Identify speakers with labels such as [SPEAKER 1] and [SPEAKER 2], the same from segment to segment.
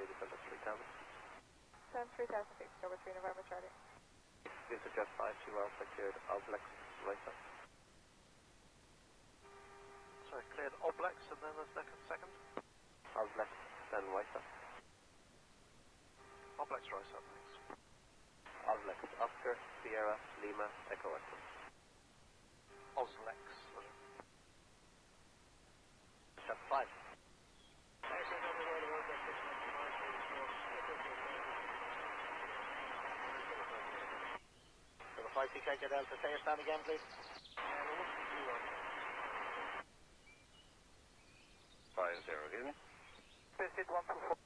[SPEAKER 1] December 3000.
[SPEAKER 2] 3000 feet, over 3 November Charlie.
[SPEAKER 1] This is just 5 2 well secured, Oblex, right up.
[SPEAKER 3] So cleared Oblex and then the second?
[SPEAKER 1] Oblex, then right up.
[SPEAKER 3] Oblex right up, thanks.
[SPEAKER 1] Oblex, Oscar, Sierra, Lima, Echo Echo.
[SPEAKER 3] Oslex.
[SPEAKER 1] Step 5. So the 5 EGKK Delta, say your stand again please. 50, give me.
[SPEAKER 2] Visit 124.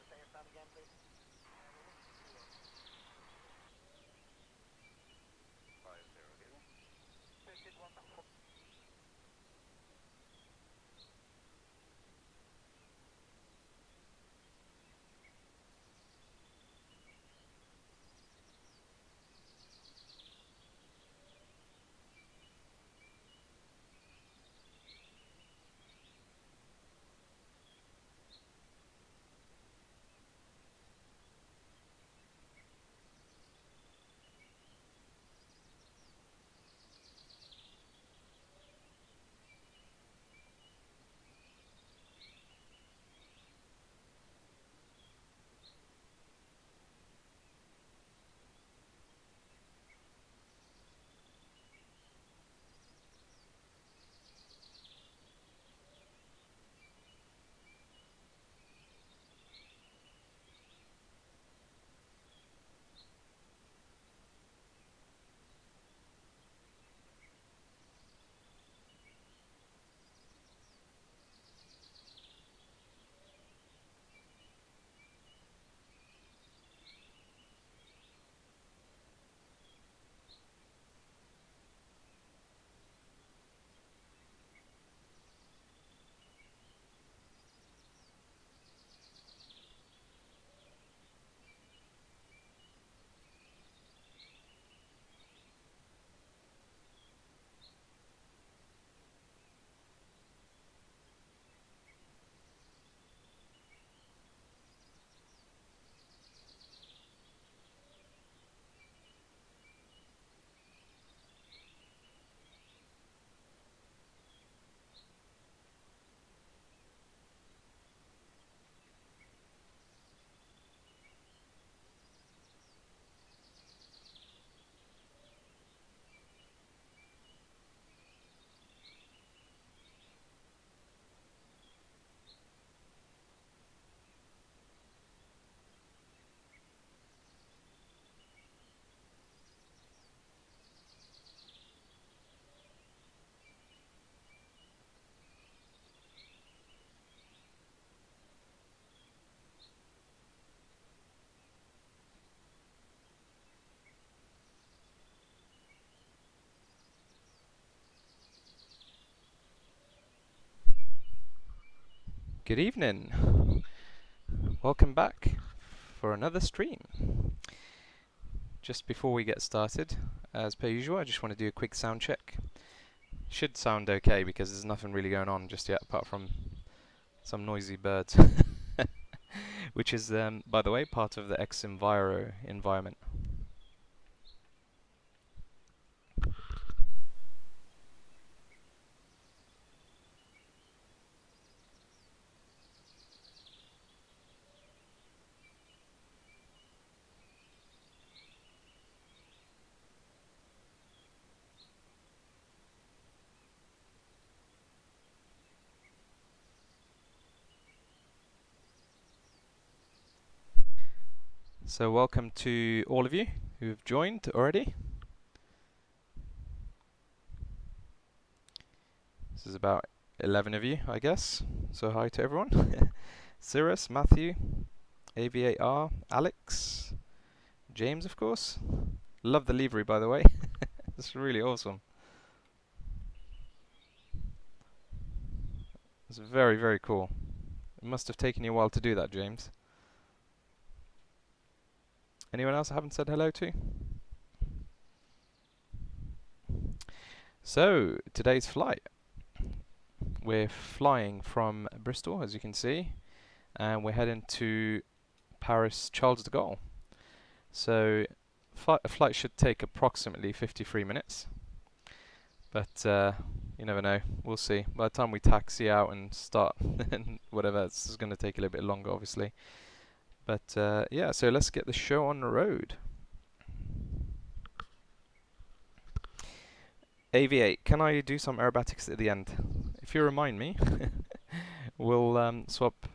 [SPEAKER 1] Say your stand again please. 50, give me.
[SPEAKER 2] Visit 124.
[SPEAKER 4] Good evening. Welcome back for another stream. Just before we get started, as per usual, I just want to do a quick sound check. Should sound okay because there's nothing really going on just yet apart from some noisy birds, which is, by the way, part of the X-Enviro environment. So welcome to all of you who have joined already. This is about 11 of you, I guess. So hi to everyone. Cyrus, Matthew, AV8R, Alex, James, of course. Love the livery, by the way. That's really awesome. It's very, very cool. It must have taken you a while to do that, James. Anyone else I haven't said hello to? So, today's flight. We're flying from Bristol, as you can see, and we're heading to Paris Charles de Gaulle. So, a flight should take approximately 53 minutes. But you never know. We'll see. By the time we taxi out and start and whatever, it's going to take a little bit longer, obviously. But yeah, so let's get the show on the road. AV8, can I do some aerobatics at the end? If you remind me, we'll swap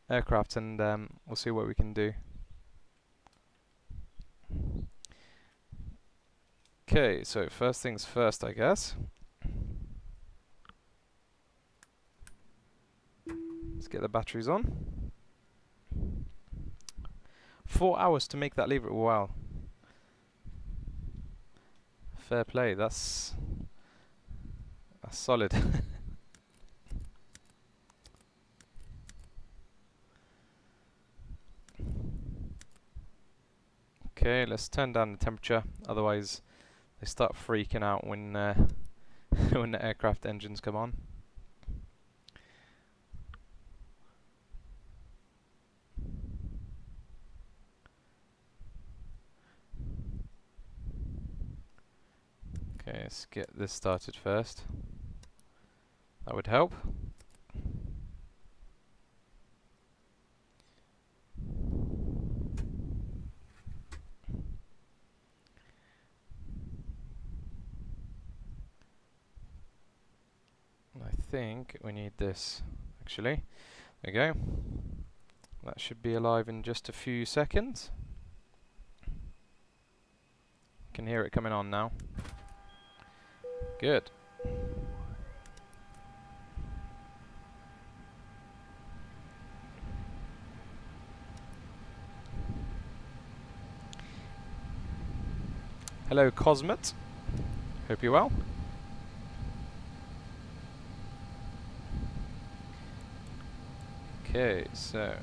[SPEAKER 4] aircraft and we'll see what we can do. Okay, so first things first, I guess. Let's get the batteries on. 4 hours to make that lever. Wow. Fair play. That's solid. Okay, let's turn down the temperature. Otherwise, they start freaking out when when the aircraft engines come on. Okay, let's get this started first. That would help. I think we need this, actually. There we go. That should be alive in just a few seconds. Can hear it coming on now. Good. Hello, Cosmet. Hope you're well. Okay, so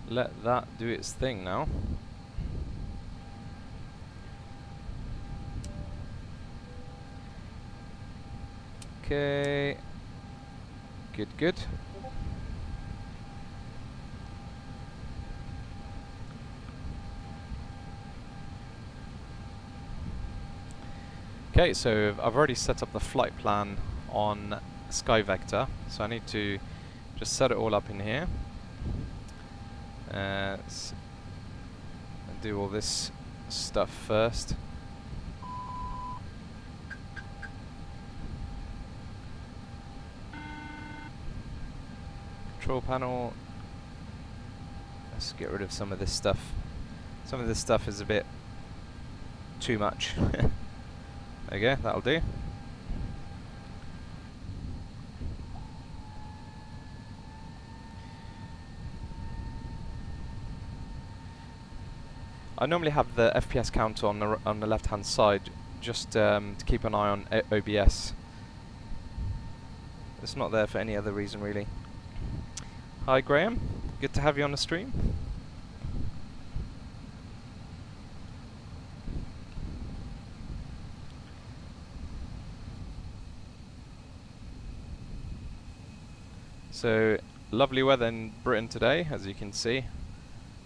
[SPEAKER 4] let that do its thing now. Okay, good, good. Okay, so I've already set up the flight plan on SkyVector, so I need to just set it all up in here. Do all this stuff first. Control panel. Let's get rid of some of this stuff. Some of this stuff is a bit too much. There you go, that'll do. I normally have the FPS counter on the left hand side, just to keep an eye on OBS. It's not there for any other reason really. Hi Graham, good to have you on the stream. So, lovely weather in Britain today, as you can see.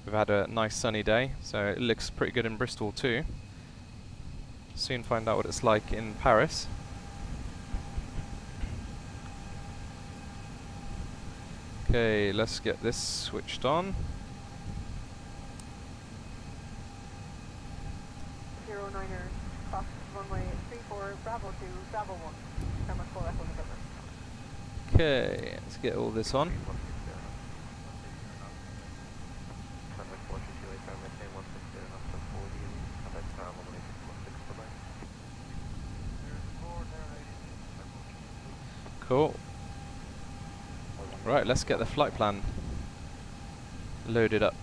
[SPEAKER 4] We've had a nice sunny day, so it looks pretty good in Bristol too. Soon find out what it's like in Paris. Okay, let's get this switched on.
[SPEAKER 2] 09er, Fox runway 34, Bravo 2, Bravo 1. Camera 4 Echo November.
[SPEAKER 4] Okay, let's get all this on. Cool. Right, let's get the flight plan loaded up.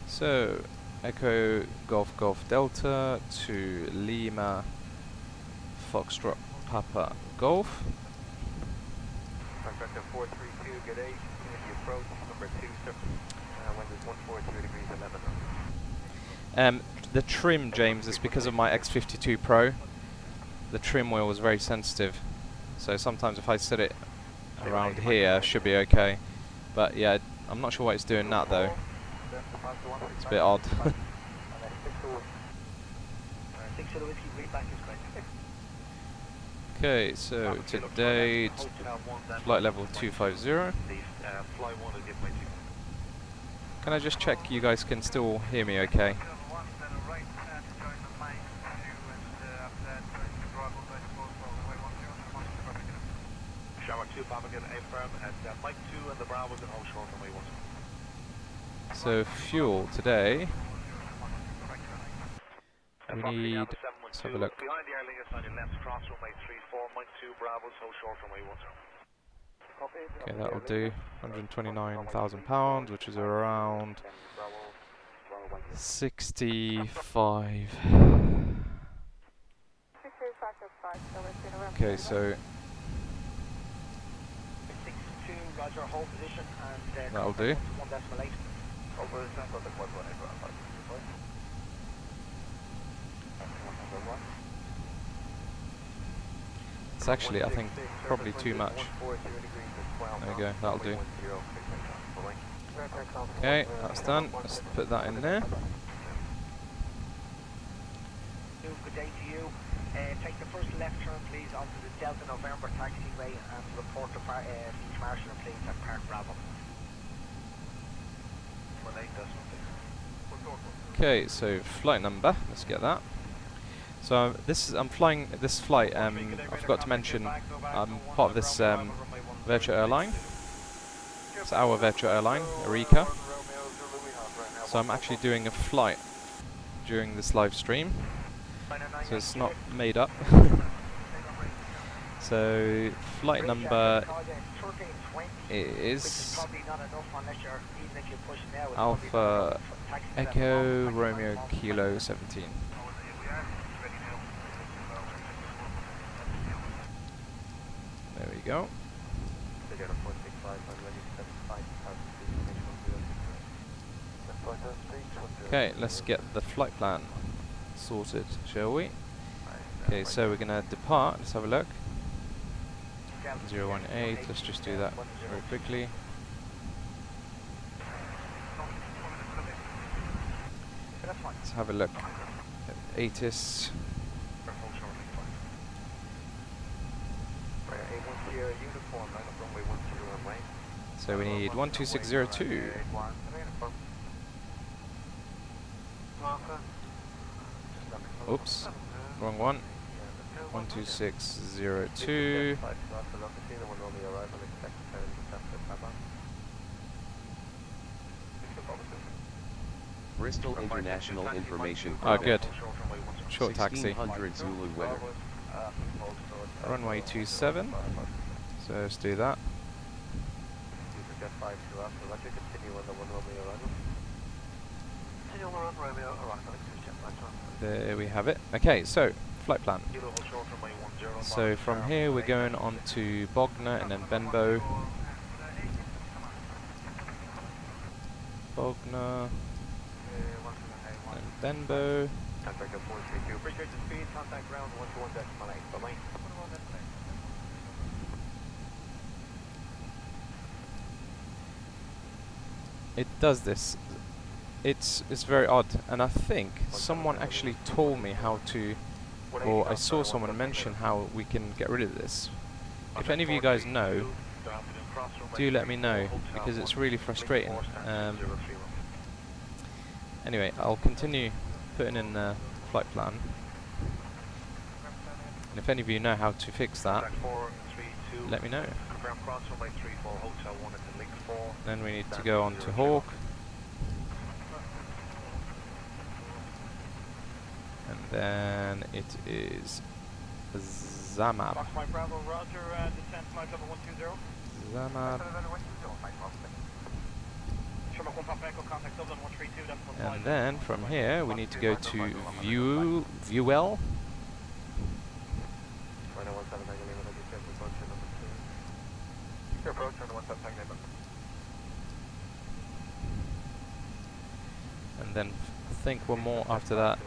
[SPEAKER 4] So, Echo Golf Golf Delta to Lima Foxtrot Papa Golf.
[SPEAKER 1] Contractor 432, good day. Unity approach, number 2, sir. Wind is 142 degrees 11.
[SPEAKER 4] The trim, James, is because of my X52 Pro. The trim wheel was very sensitive, so sometimes if I set it around here, should be okay. But yeah, I'm not sure why it's doing that though. It's a bit odd. Okay, so today flight level 250. Can I just check you guys can still hear me okay? So fuel today, we need, let's have a look. Okay, that'll do. £129,000, which is around 65. Okay, so that'll do. It's actually, I think, probably too much. There we go, that'll do. Okay, that's done. Let's put that in there.
[SPEAKER 5] Good day to you. Take the first left turn, please, onto the Delta November taxiway and report to Beach Marshal, please, at Park Bravo.
[SPEAKER 4] Okay, so flight number, let's get that. So I'm flying this flight, I forgot to mention, I'm part of this virtual airline. It's our virtual airline, Eureka. So I'm actually doing a flight during this live stream. So it's not made up. So flight number is Alpha Echo Romeo Kilo 17. There we go. Okay, let's get the flight plan sorted, shall we? Okay, so we're gonna depart. Let's have a look. 018. Let's just do that very quickly. Let's have a look at ATIS. So we need 12602. Oops, wrong one. 12602.
[SPEAKER 6] Bristol International Information.
[SPEAKER 4] Oh, good. Short taxi.
[SPEAKER 6] 1600 Zulu weather.
[SPEAKER 4] Runway 27. So let's do that. There we have it. Okay, so flight plan. So from here we're going on to Bognor and then Benbow. Bognor and Benbow. It does this. It's very odd, and I think someone actually told me how to, or I saw someone mention how we can get rid of this. If any of you guys know, do let me know, because it's really frustrating. Anyway, I'll continue putting in the flight plan, and if any of you know how to fix that, let me know. Then we need to go on to Hawk. And then it is Zamab. Zamab. And then from here we need to go to Viewell. And then I think one more after that.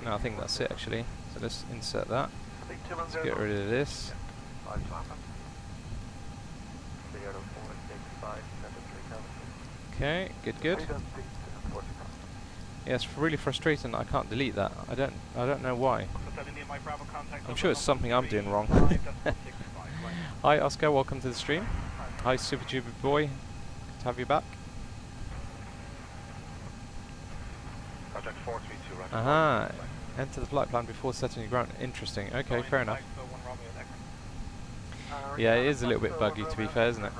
[SPEAKER 4] No, I think that's it actually. So let's insert that. Let's get rid of this. Okay, good. Yeah, it's really frustrating that I can't delete that. I don't know why. I'm sure it's something I'm doing wrong. Hi Oscar, welcome to the stream. Hi Super Duper Boy, good to have you back. Aha, enter the flight plan before setting your ground. Interesting, okay, fair enough. Yeah, it is a little bit buggy to be fair, isn't it?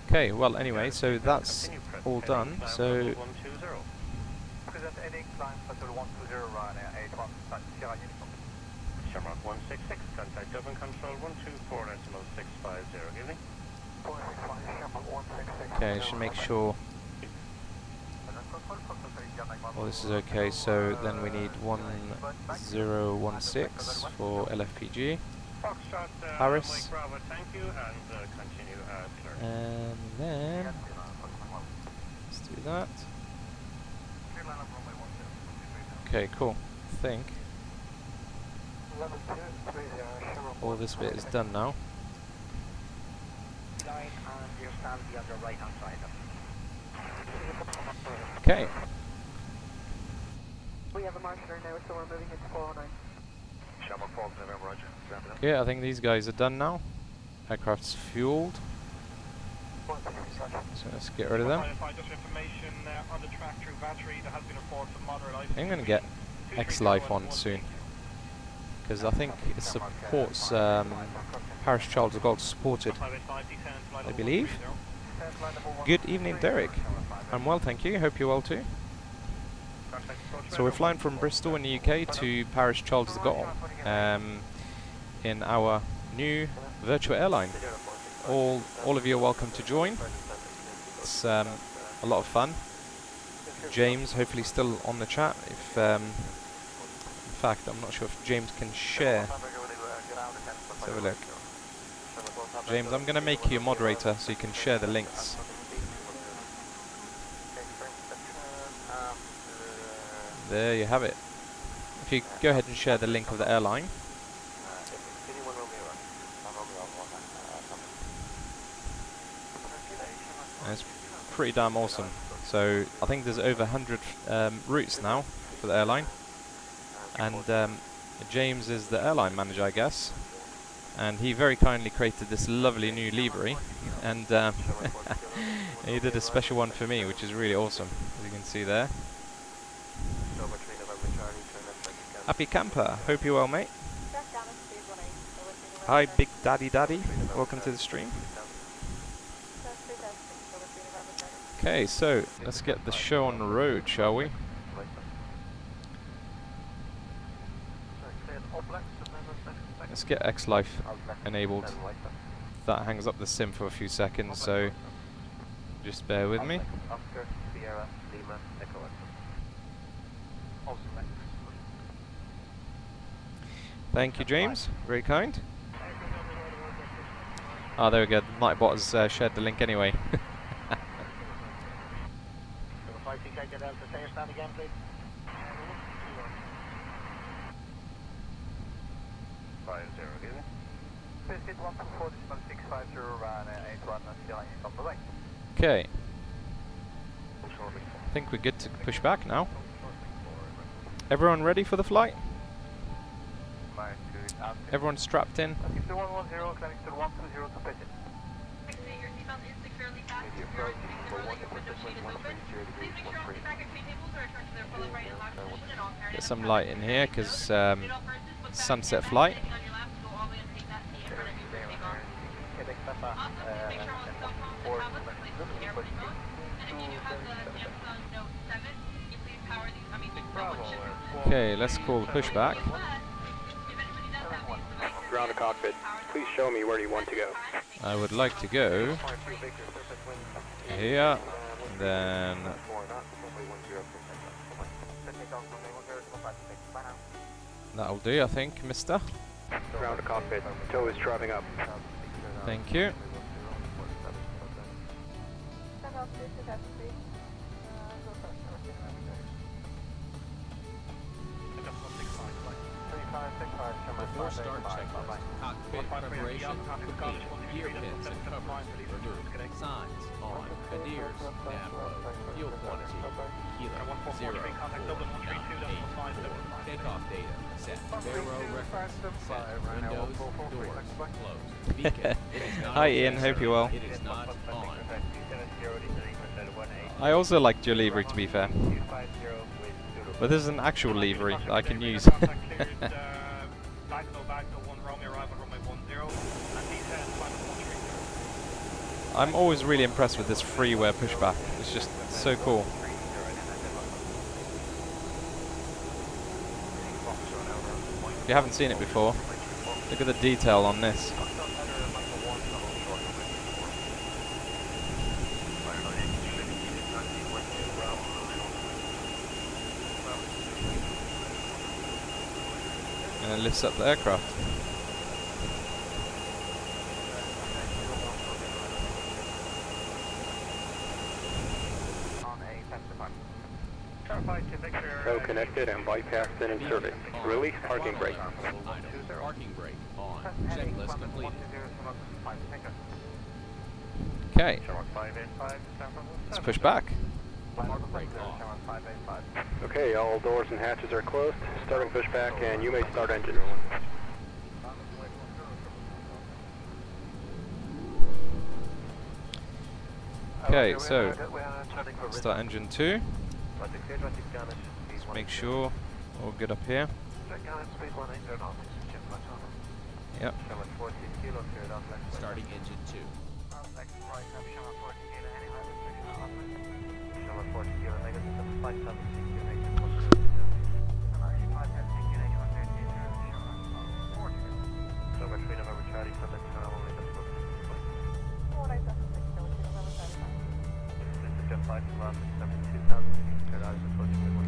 [SPEAKER 4] Okay, well anyway, so that's all done, so...
[SPEAKER 3] Shamrock 166, contact Dublin Control 124.650, evening.
[SPEAKER 4] Okay, I should make sure all this is okay, so then we need 1016 for LFPG. Paris. And then let's do that. Okay, cool. I think all this bit is done now. Okay.
[SPEAKER 2] We have a marshaller now, so we're moving into 409.
[SPEAKER 4] Okay, I think these guys are done now. Aircraft's fueled. So let's get rid of them. I'm going to get X-Life on soon, because I think it supports Paris Charles de Gaulle supported, I believe. Good evening, Derek. I'm well, thank you. Hope you're well too. So we're flying from Bristol in the UK to Paris Charles de Gaulle in our new virtual airline. All of you are welcome to join. It's a lot of fun. James, hopefully still on the chat. If in fact, I'm not sure if James can share. Let's have a look. James, I'm going to make you a moderator so you can share the links. There you have it. If you go ahead and share the link of the airline. And it's pretty damn awesome. So I think there's over 100 routes now for the airline. And James is the airline manager, I guess. And he very kindly created this lovely new livery. And he did a special one for me, which is really awesome, as you can see there. Happy camper, hope you're well, mate. Hi, Big Daddy. Welcome to the stream. Okay, so let's get the show on the road, shall we? Let's get X-Life enabled. That hangs up the sim for a few seconds, so just bear with me. Thank you, James. Very kind. Oh, there we go. Nightbot has shared the link anyway. Okay. I think we're good to push back now. Everyone ready for the flight? Everyone strapped in? Get some light in here because sunset flight. Okay, let's call the pushback.
[SPEAKER 7] Ground to cockpit. Please show me where you want to go.
[SPEAKER 4] I would like to go here, then that'll do, I think, mister.
[SPEAKER 3] Ground to cockpit. Tow is driving up.
[SPEAKER 4] Thank you.
[SPEAKER 2] Send off this to that speed. Go first.
[SPEAKER 7] Before start checklist, cockpit preparation complete, gear pins and covers removed, signs on, Adir's, nav mode, fuel quantity, kilo, 0, 4, 9, 8, 4, takeoff data, set, Faro reference, set, windows, doors, closed, beacon, it is not
[SPEAKER 4] Hi
[SPEAKER 7] on,
[SPEAKER 4] Ian, hope you're well.
[SPEAKER 7] it is not on.
[SPEAKER 4] I also liked your livery, to be fair. But this is an actual livery that I can use. I'm always really impressed with this freeware pushback. It's just so cool. If you haven't seen it before, look at the detail on this. And it lifts up the aircraft.
[SPEAKER 3] Tow connected and bypassed and inserted. Release parking brake.
[SPEAKER 7] Parking brake on. Checklist completed.
[SPEAKER 4] Okay, let's push back.
[SPEAKER 7] Park brake off.
[SPEAKER 3] Okay, all doors and hatches are closed. Starting pushback, and you may start engine.
[SPEAKER 4] Okay, so start engine 2. Let's make sure all good up here. Yep.
[SPEAKER 7] Starting engine 2.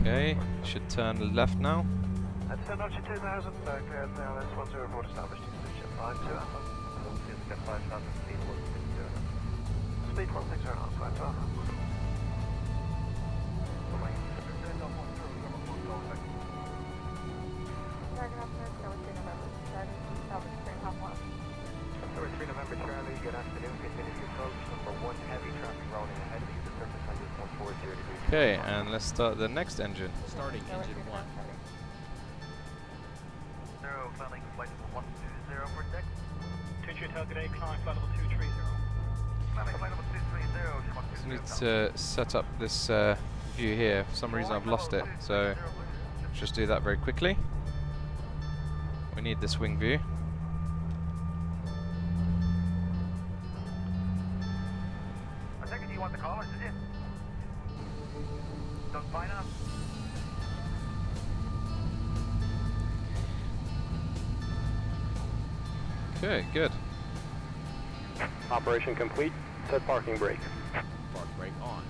[SPEAKER 4] Okay, should turn left now.
[SPEAKER 3] At 2000, cleared now, that's 104 established. Speed 160 on 512. Sorry, 3 November Charlie, good afternoon. Continue your approach. Number 1, heavy traffic rolling ahead of you. The surface time is 140 degrees.
[SPEAKER 4] Okay, and let's start the next engine.
[SPEAKER 7] Starting engine 1.
[SPEAKER 3] Zero, planning flight 120 for deck.
[SPEAKER 5] 2 Hotel, good day, climb flight level 230.
[SPEAKER 3] Planning flight level 230,
[SPEAKER 4] Just need to set up this view here. For some reason I've lost it, so let's just do that very quickly. We need this wing view.
[SPEAKER 3] I think you want the callers, did you? Done fine up.
[SPEAKER 4] Okay, good.
[SPEAKER 3] Operation complete. Set parking brake.
[SPEAKER 7] Park brake on.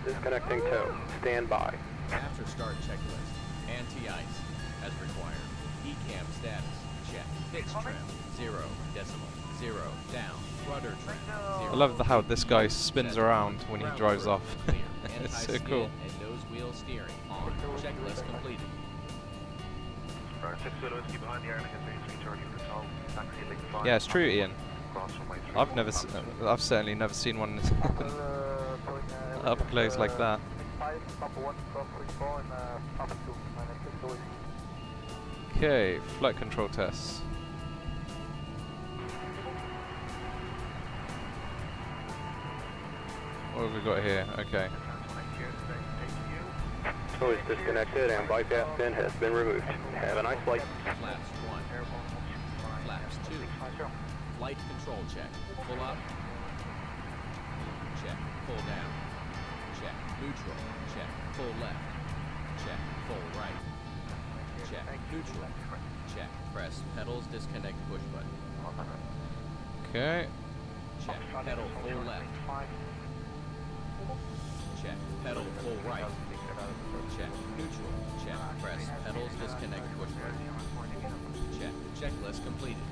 [SPEAKER 3] Disconnecting tow. Stand by.
[SPEAKER 7] After start checklist. Anti-ice as required. ECAM status. Check. Fixed trim. 0 decimal. 0 down. Rudder trim. 0.
[SPEAKER 4] I love how this guy spins around when he drives off.
[SPEAKER 7] Clear.
[SPEAKER 4] It's so
[SPEAKER 7] Anti-skid
[SPEAKER 4] cool.
[SPEAKER 7] and nose wheel steering on. Checklist completed.
[SPEAKER 4] Yeah, it's true, Ian. I've certainly never seen one up close like that. Okay, flight control tests. What have we got here? Okay.
[SPEAKER 3] Tow is disconnected and bypass pin has been removed. Have a nice flight.
[SPEAKER 7] Flaps 1. Flaps 2. Flight control check. Full up. Check. Full down. Check. Neutral. Check. Full left. Check. Full right. Check. Neutral. Check. Press pedals disconnect push button.
[SPEAKER 4] Okay.
[SPEAKER 7] Check. Pedal full left. Check. Pedal full right. Check. Neutral. Check. Press pedals disconnect push button. Check. Checklist completed.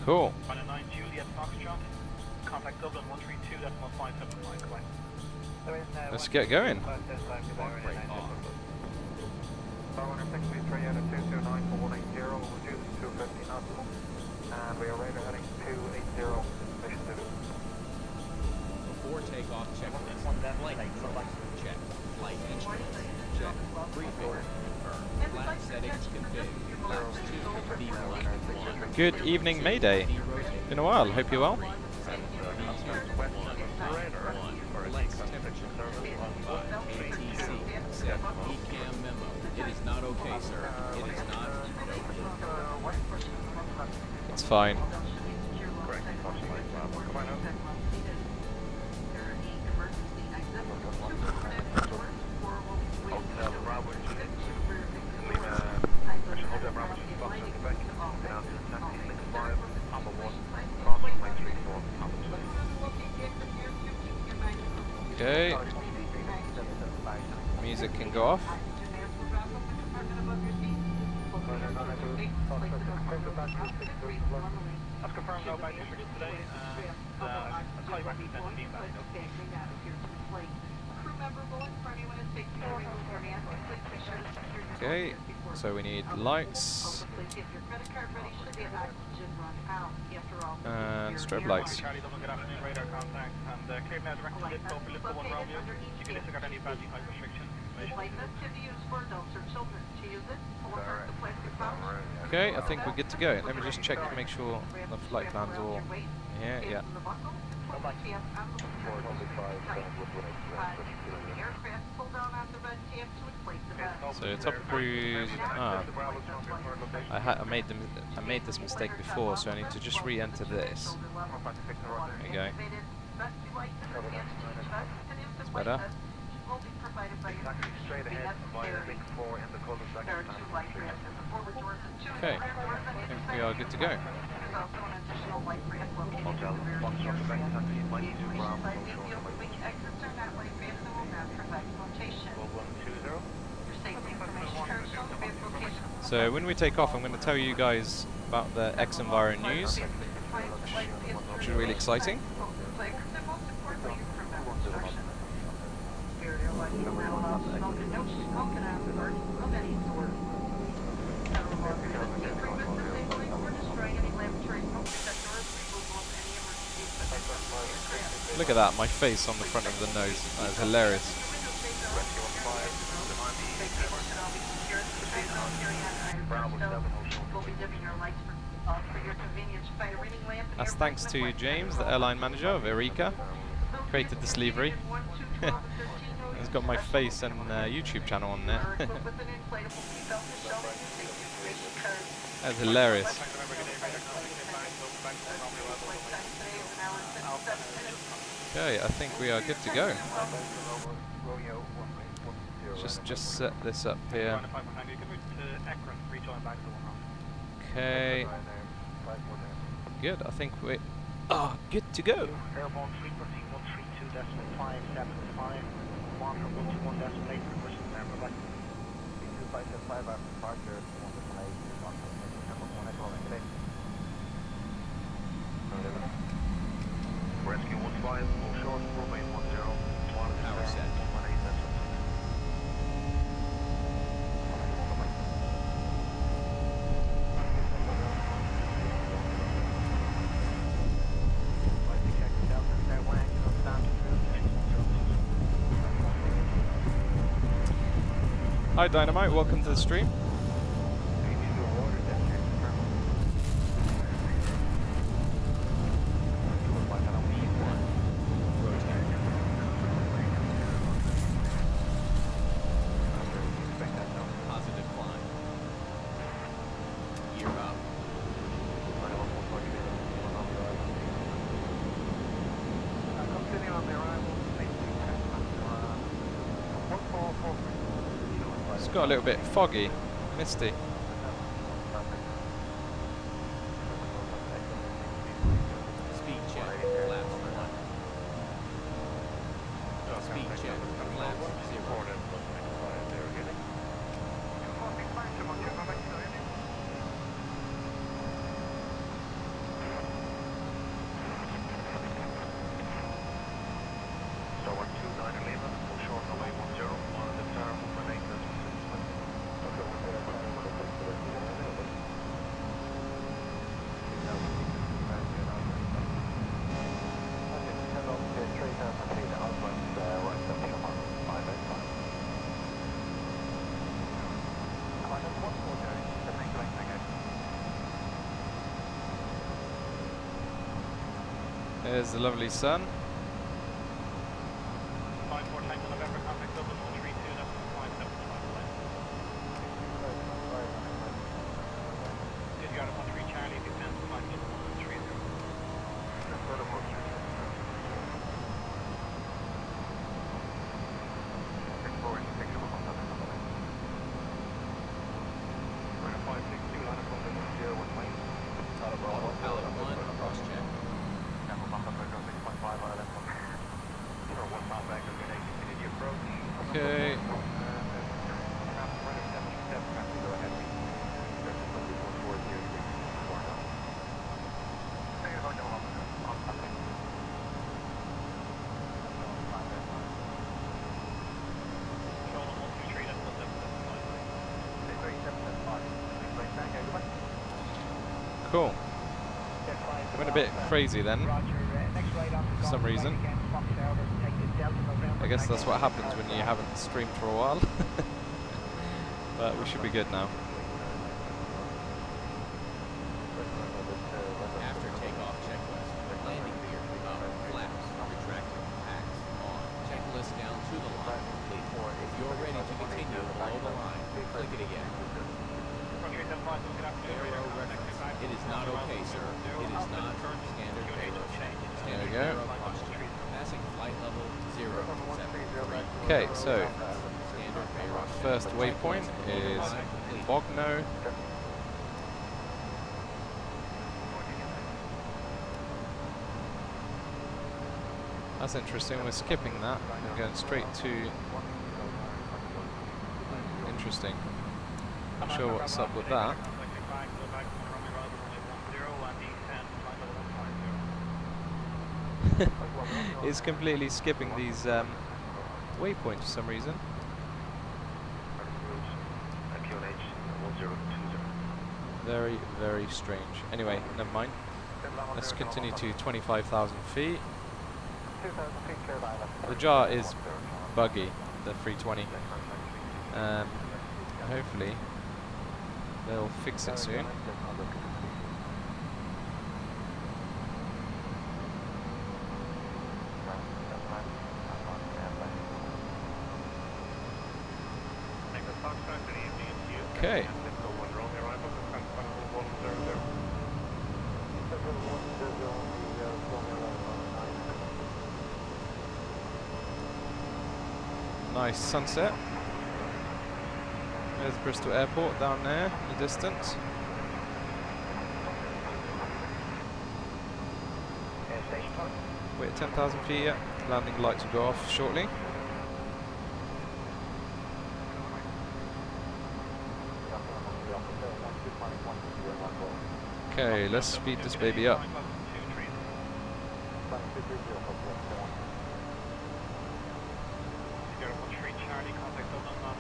[SPEAKER 4] Cool.
[SPEAKER 5] 9 Juliet Foxtrot. Contact Dublin 132.579. Correct.
[SPEAKER 4] Let's get going.
[SPEAKER 7] Walk brake off.
[SPEAKER 3] Boeing 633 out of 229 for 180, we'll reduce to 250 knots. And we are radar heading 280, mission to do.
[SPEAKER 7] Before takeoff checklist. Flight controls. Check. Flight instruments. Check. Briefing. Confirm. Flag settings config. Flaps 2. D-flight 1.
[SPEAKER 4] Good evening, Mayday. Been a while. Hope you're well.
[SPEAKER 7] Lex temperature. ATC. Set. ECAM memo. It is not okay, sir. It is not okay.
[SPEAKER 4] It's fine. Okay. Music can go off.
[SPEAKER 5] I've confirmed no back issues today, and I'll call you back to send feedback.
[SPEAKER 4] Okay, so we need lights and strobe lights.
[SPEAKER 5] Charlie Dublin, good afternoon, radar contact, and Carenado direct to Lidco for Lidco 1 Romeo. You can disregard any badging type restriction.
[SPEAKER 4] Okay, I think we're good to go. Let me just check to make sure the flight plans are all here. Yeah. So top cruise. I made this mistake before, so I need to just re-enter this. There you go. It's better. Okay, I think we are good to go. So when we take off, I'm going to tell you guys about the X-Enviro news, which is really exciting. Look at that, my face on the front of the nose. That is hilarious. That's thanks to James, the airline manager of Eureka, created this livery. It's got my face and YouTube channel on there. That's hilarious. Okay, I think we are good to go. Just set this up here. Okay. Good, I think we are good to go.
[SPEAKER 5] Airborne frequency 132.575, 121.8 for Bristol Airport.
[SPEAKER 3] 2575 after departure, 118, Rescue 15, full short, runway 10,
[SPEAKER 7] Power set.
[SPEAKER 4] Hi Dynamite, welcome to the stream.
[SPEAKER 7] Positive climb. Gear up.
[SPEAKER 3] Continue on the arrival.
[SPEAKER 4] It's got a little bit foggy, misty.
[SPEAKER 7] Speed check.
[SPEAKER 4] There's the lovely sun.
[SPEAKER 3] 54 Tango November, contact Dublin 132, that's 575. Did you got a 13 Charlie, descend to 5 Dublin 130.
[SPEAKER 7] Autopilot 1, cross-check.
[SPEAKER 4] Okay. Cool. Went a bit crazy then, for some reason. I guess that's what happens when you haven't streamed for a while. But we should be good now.
[SPEAKER 7] After takeoff checklist. Landing gear up. Flaps. Retractor. Packs. On. Checklist down to the line. Complete. If you're ready to continue below the line, click it again. Aero reference. It is not okay, sir. It is not standard Aero.
[SPEAKER 4] There we
[SPEAKER 7] Standard
[SPEAKER 4] go.
[SPEAKER 7] Aero posture. Passing flight level 073.
[SPEAKER 4] Okay, so
[SPEAKER 7] Standard Aero.
[SPEAKER 4] first waypoint is Bogno. That's interesting, we're skipping that and going straight to... Interesting. Not sure what's up with that. It's completely skipping these waypoints for some reason. Very, very strange. Anyway, never mind. Let's continue to 25,000 feet. The jar is buggy, the 320. Hopefully they'll fix it soon. Okay. Nice sunset. There's Bristol Airport down there in the distance. We're at 10,000 feet yet. Landing lights will go off shortly. Okay, let's speed this baby up.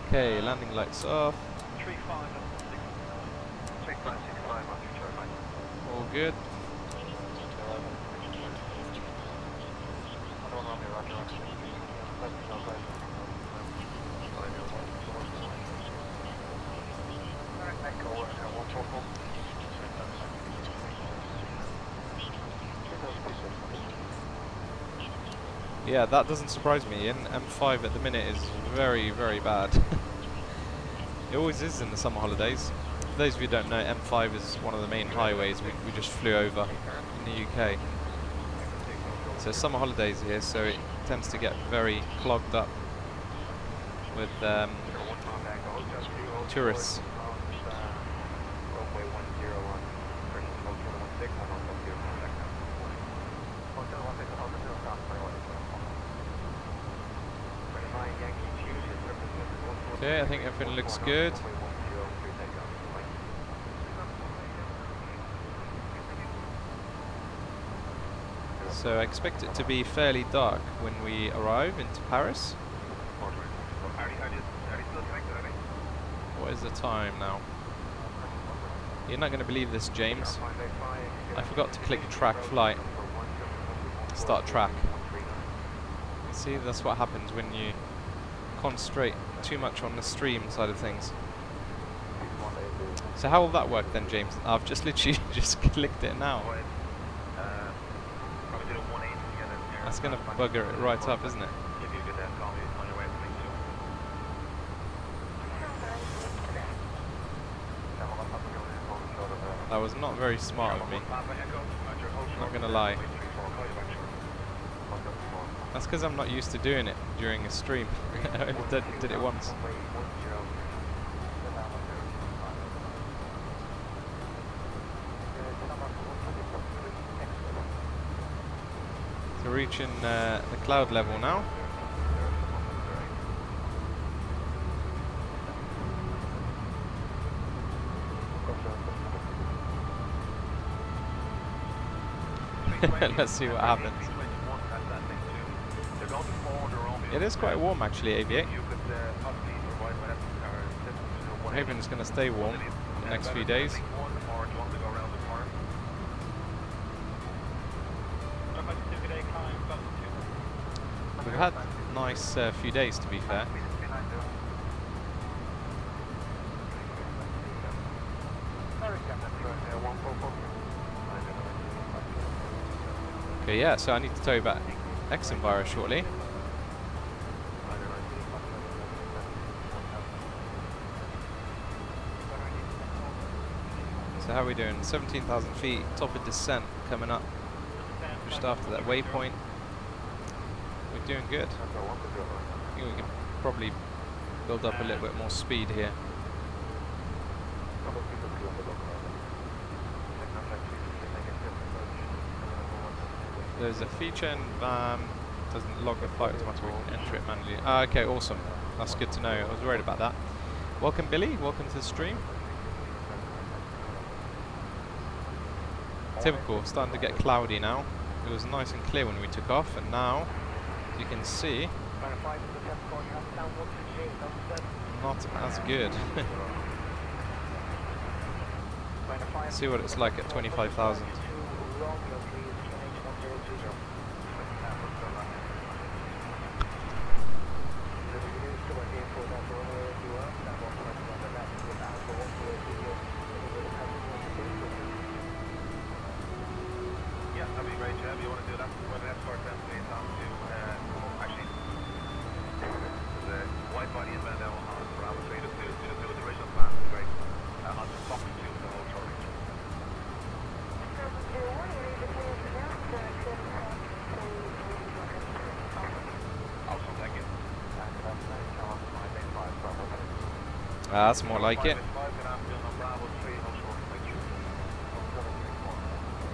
[SPEAKER 4] Okay, landing lights off. All good. Yeah, that doesn't surprise me. In M5 at the minute is very, very bad. It always is in the summer holidays. For those of you who don't know, M5 is one of the main highways we just flew over in the UK. So summer holidays here, so it tends to get very clogged up with tourists. Okay, I think everything looks good. So I expect it to be fairly dark when we arrive into Paris. What is the time now? You're not going to believe this, James. I forgot to click track flight. Start track. See, that's what happens when you concentrate too much on the stream side of things. So how will that work then, James? I've just literally just clicked it now. That's going to bugger it right up, isn't it?
[SPEAKER 3] If you get that, call me on your way to me soon.
[SPEAKER 4] That was not very smart of me. Not going to lie. That's because I'm not used to doing it during a stream. I only did it once. So reaching the cloud level now. Let's see what happens. It is quite warm actually, AV8. I'm hoping it's going to stay warm the next few days. We've had a nice few days, to be fair. Okay, yeah, so I need to tell you about X-Enviro shortly. So how are we doing? 17,000 feet, top of descent coming up just after that waypoint. We're doing good. I think we can probably build up a little bit more speed here. There's a feature in doesn't log the flight automatically, we can enter it manually. Ah, okay, awesome. That's good to know. I was worried about that. Welcome, Billy. Welcome to the stream. Typical, starting to get cloudy now. It was nice and clear when we took off, and now, as you can see, not as good. See what it's like at 25,000. That's more like it.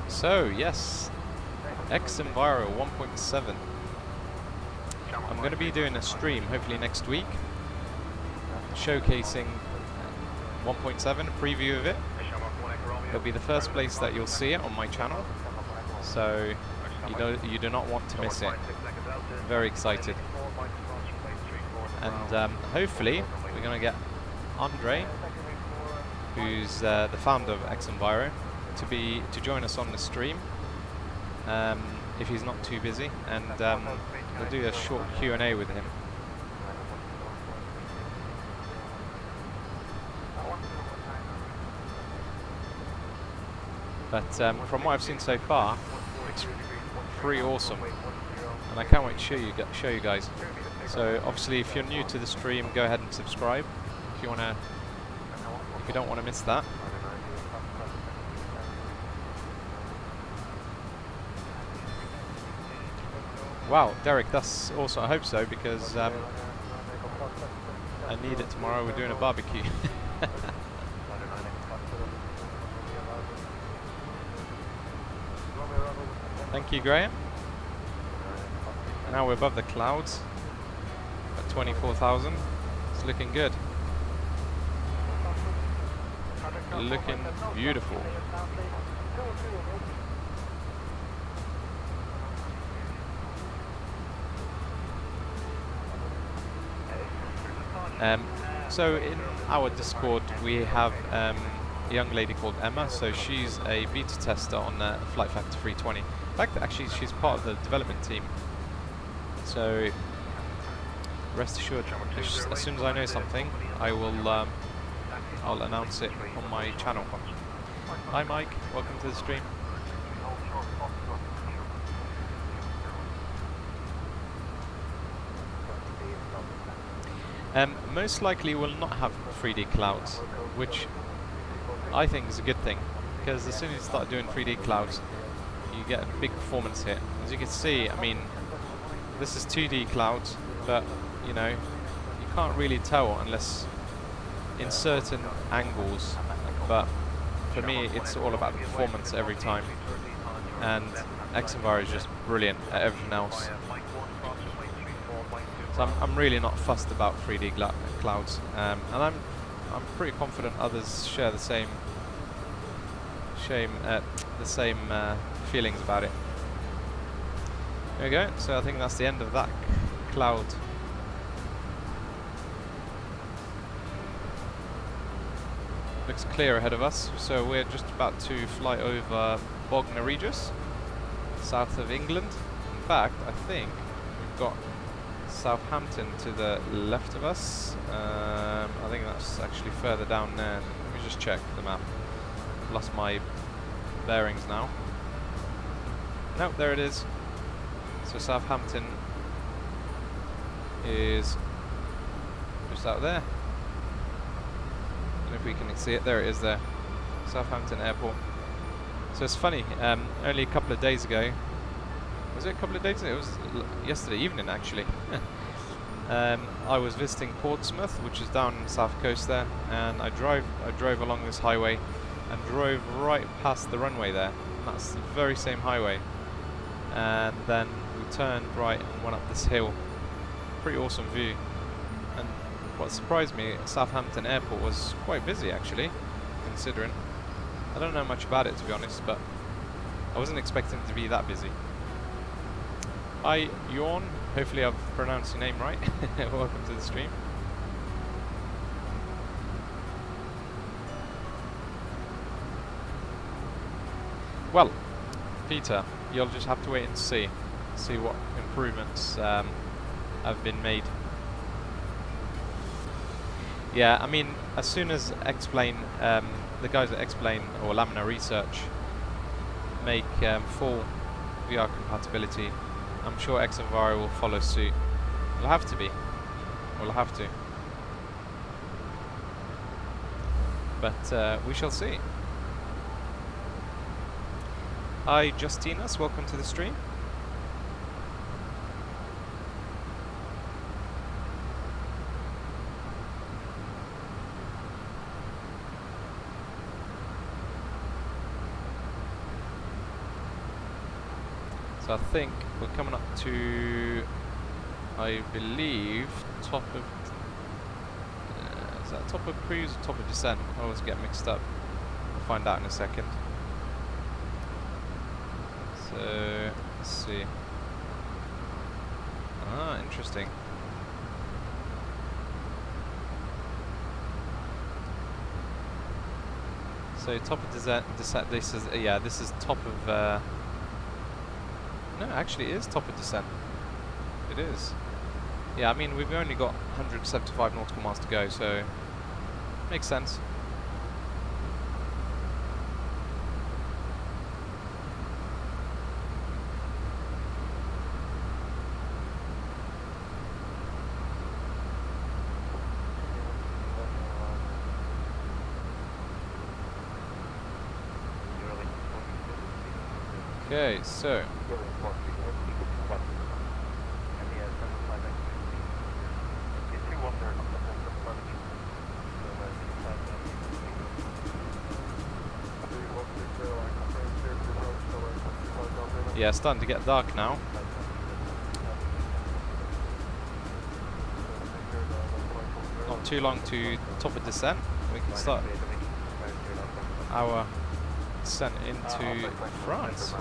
[SPEAKER 4] So, yes, X-Enviro 1.7. I'm going to be doing a stream, hopefully next week, showcasing 1.7, a preview of it. It'll be the first place that you'll see it on my channel, so you do not want to miss it. I'm very excited. And hopefully we're going to get Andre, who's the founder of X-Enviro, to join us on the stream if he's not too busy, and we'll do a short Q&A with him. But from what I've seen so far, it's pretty awesome, and I can't wait to show you guys. So obviously, if you're new to the stream, go ahead and subscribe if you don't want to miss that. Wow, Derek, that's awesome. I hope so, because I need it tomorrow. We're doing a barbecue. Thank you, Graham. Now we're above the clouds at 24,000. It's looking good. Looking beautiful. So in our Discord we have a young lady called Emma, so she's a beta tester on Flight Factor 320. In fact, actually she's part of the development team. So rest assured, as soon as I know something, I will I'll announce it on my channel. Hi Mike, welcome to the stream. Most likely will not have 3D clouds, which I think is a good thing, because as soon as you start doing 3D clouds, you get a big performance hit. As you can see, I mean, this is 2D clouds, but you know, you can't really tell unless in certain angles, but for me it's all about the performance every time, and X-Enviro is just brilliant at everything else. So I'm really not fussed about 3D clouds, and I'm pretty confident others share the same feelings about it. There we go. So I think that's the end of that cloud. Looks clear ahead of us. So we're just about to fly over Bognor Regis, south of England. In fact, I think we've got Southampton to the left of us. I think that's actually further down there. Let me just check the map. I've lost my bearings now. Nope, there it is. So Southampton is just out there. I don't know if we can see it. There it is there. Southampton Airport. So it's funny, only a couple of days ago, was it a couple of days ago? It was yesterday evening actually. I was visiting Portsmouth, which is down the south coast there, and I drove along this highway and drove right past the runway there. And that's the very same highway. And then we turned right and went up this hill. Pretty awesome view. And what surprised me, Southampton Airport was quite busy actually, considering. I don't know much about it to be honest, but I wasn't expecting it to be that busy. Hi, Yorn. Hopefully I've pronounced your name right. Welcome to the stream. Well, Peter, you'll just have to wait and see what improvements have been made. Yeah, I mean, as soon as X-Plane, the guys at X-Plane or Laminar Research make full VR compatibility, I'm sure X-Enviro will follow suit. It'll have to be. We'll have to. But we shall see. Hi, Justinas. Welcome to the stream. So I think we're coming up to, I believe, top of, is that top of cruise or top of descent? I always get mixed up. We'll find out in a second. So, let's see. Ah, interesting. So top of descent, this is, yeah, this is top of, no, actually it is top of descent. It is. Yeah, I mean, we've only got 175 nautical miles to go, so makes sense. Okay, so yeah, it's starting to get dark now. Not too long to top of descent. We can start our descent into France.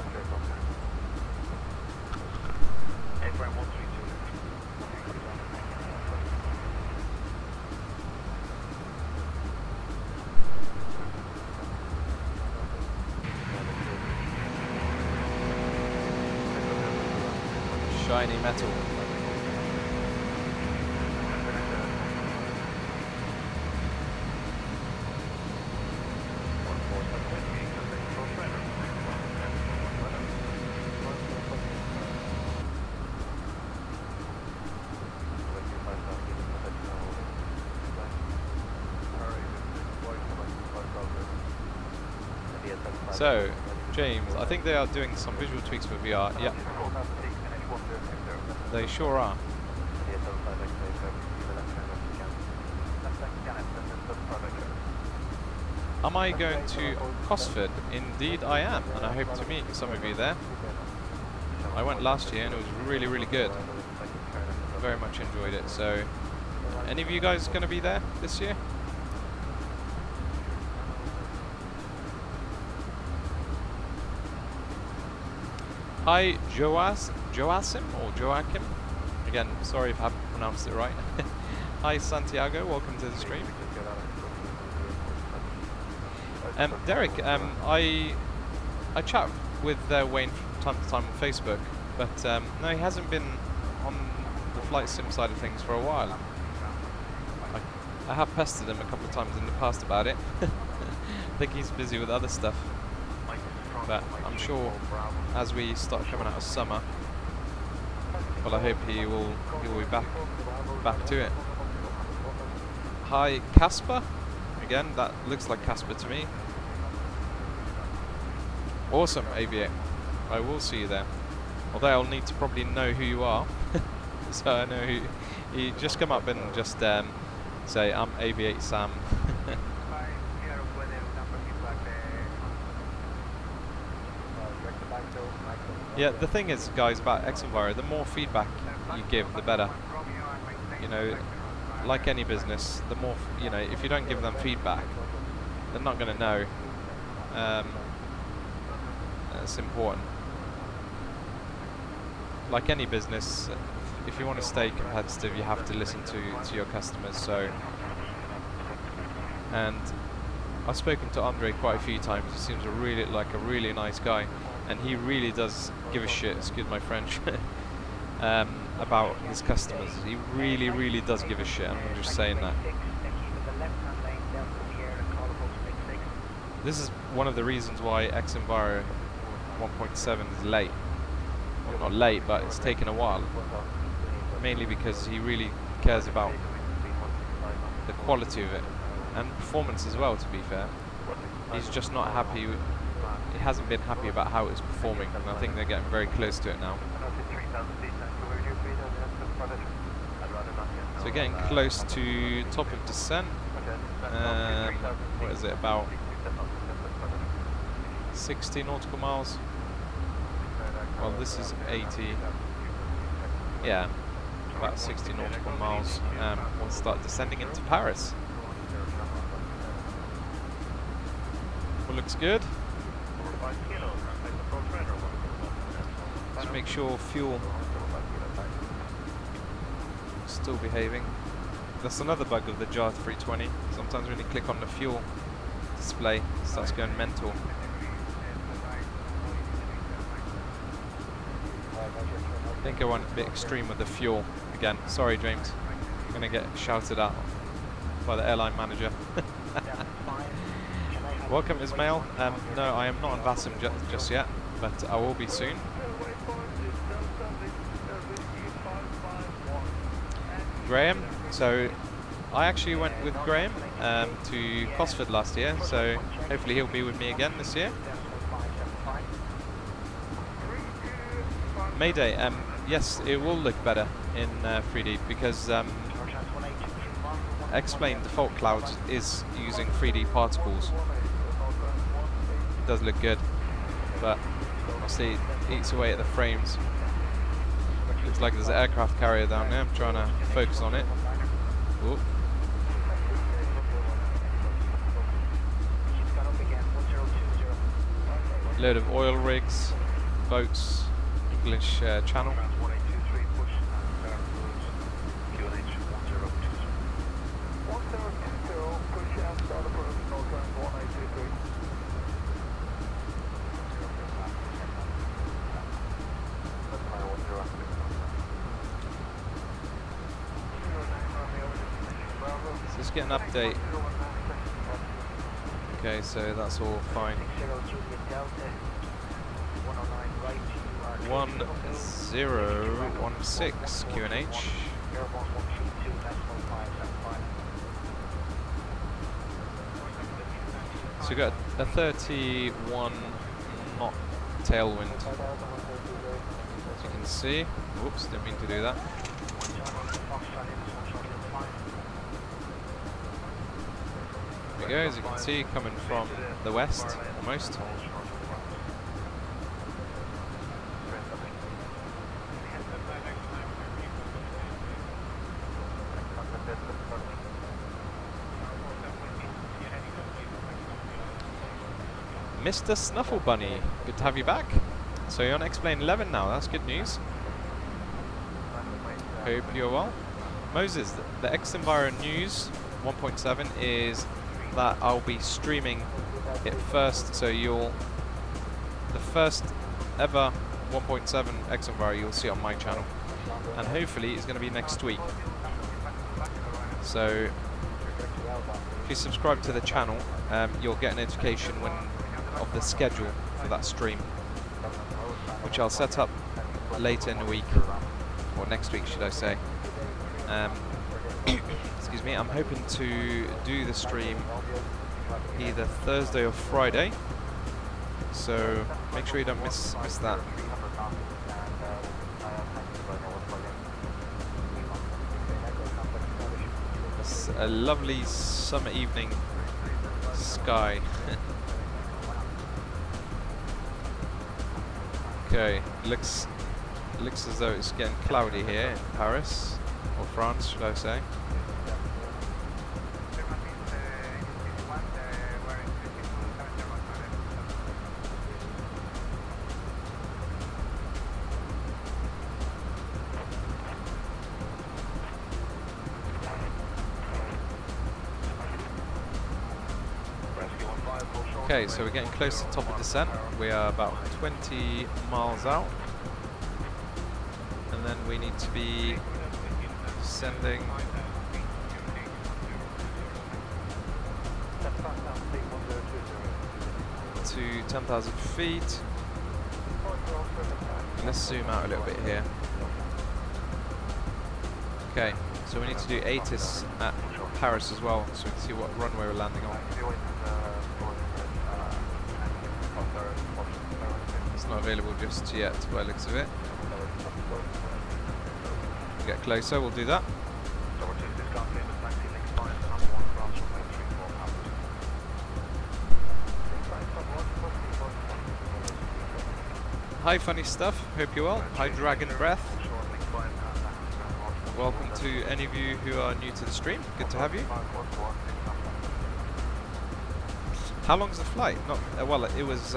[SPEAKER 4] Shiny metal. So, James, I think they are doing some visual tweaks for VR. Yep, they sure are. Am I going to Cosford? Indeed I am, and I hope to meet some of you there. I went last year and it was really, really good. Very much enjoyed it. So, any of you guys going to be there this year? Hi, Joachim or Joachim. Again, sorry if I haven't pronounced it right. Hi, Santiago. Welcome to the stream. Derek, I chat with Wayne from time to time on Facebook, but no, he hasn't been on the flight sim side of things for a while. I have pestered him a couple of times in the past about it. I think he's busy with other stuff, but I'm sure as we start coming out of summer, well, I hope he will be back to it. Hi, Casper. Again, that looks like Casper to me. Awesome, Aviate. I will see you there. Although I'll need to probably know who you are. So I know who. You just come up and just say, I'm Aviate Sam. Yeah, the thing is, guys, about X-Enviro, the more feedback you give, the better. You know, like any business, the more, you know, if you don't give them feedback, they're not going to know. That's important. Like any business, if you want to stay competitive, you have to listen to your customers. So, and I've spoken to Andre quite a few times. He seems a really nice guy, and he really does give a shit. Excuse my French. About his customers. He really does give a shit. I'm just saying that. This is one of the reasons why X-Enviro 1.7 is late. Well, not late, but it's taken a while. Mainly because he really cares about the quality of it and performance as well, to be fair. He's just not happy. He hasn't been happy about how it's performing, and I think they're getting very close to it now. So we're getting close to top of descent. What is it, about 60 nautical miles? Well, this is 80. Yeah, about 60 nautical miles. We'll start descending into Paris. Well, looks good. Just make sure fuel still behaving. That's another bug of the A320. Sometimes when you click on the fuel display, it starts going mental. I think I went a bit extreme with the fuel again. Sorry, James. I'm going to get shouted at by the airline manager. Welcome, Ismail. No, I am not on VASM just yet, but I will be soon. Graham, so I actually went with Graham to Cosford last year, so hopefully he'll be with me again this year. Mayday, yes, it will look better in 3D because X-Plane default clouds is using 3D particles. It does look good, but obviously it eats away at the frames. Looks like there's an aircraft carrier down there. I'm trying to focus on it. Ooh. Load of oil rigs, boats, English channel. Let's get an update. Okay, so that's all fine. 1016 QNH. So we got a 31 knot tailwind. As you can see. Whoops, didn't mean to do that. There we go, as you can see, coming from the west almost. Mr. Snuffle Bunny, good to have you back. So you're on X-Plane 11 now, that's good news. Hope you're well. Moses, the X-Enviro news 1.7 is that I'll be streaming it first, so the first ever 1.7 X-Enviro you'll see on my channel. And hopefully it's going to be next week. So if you subscribe to the channel, you'll get a notification of the schedule for that stream, which I'll set up later in the week, or next week should I say. Excuse me, I'm hoping to do the stream either Thursday or Friday, so make sure you don't miss that. It's a lovely summer evening sky. Okay, looks as though it's getting cloudy here in Paris, or France should I say. Okay, so we're getting close to the top of descent. We are about 20 miles out. And then we need to be descending to 10,000 feet. Let's zoom out a little bit here. Okay, so we need to do ATIS at Paris as well, so we can see what runway we're landing on. It's not available just yet by the looks of it. Get closer, we'll do that. Hi funny stuff, hope you're well. Hi Dragon Breath. Welcome to any of you who are new to the stream, good to have you. How long's the flight? Well, it was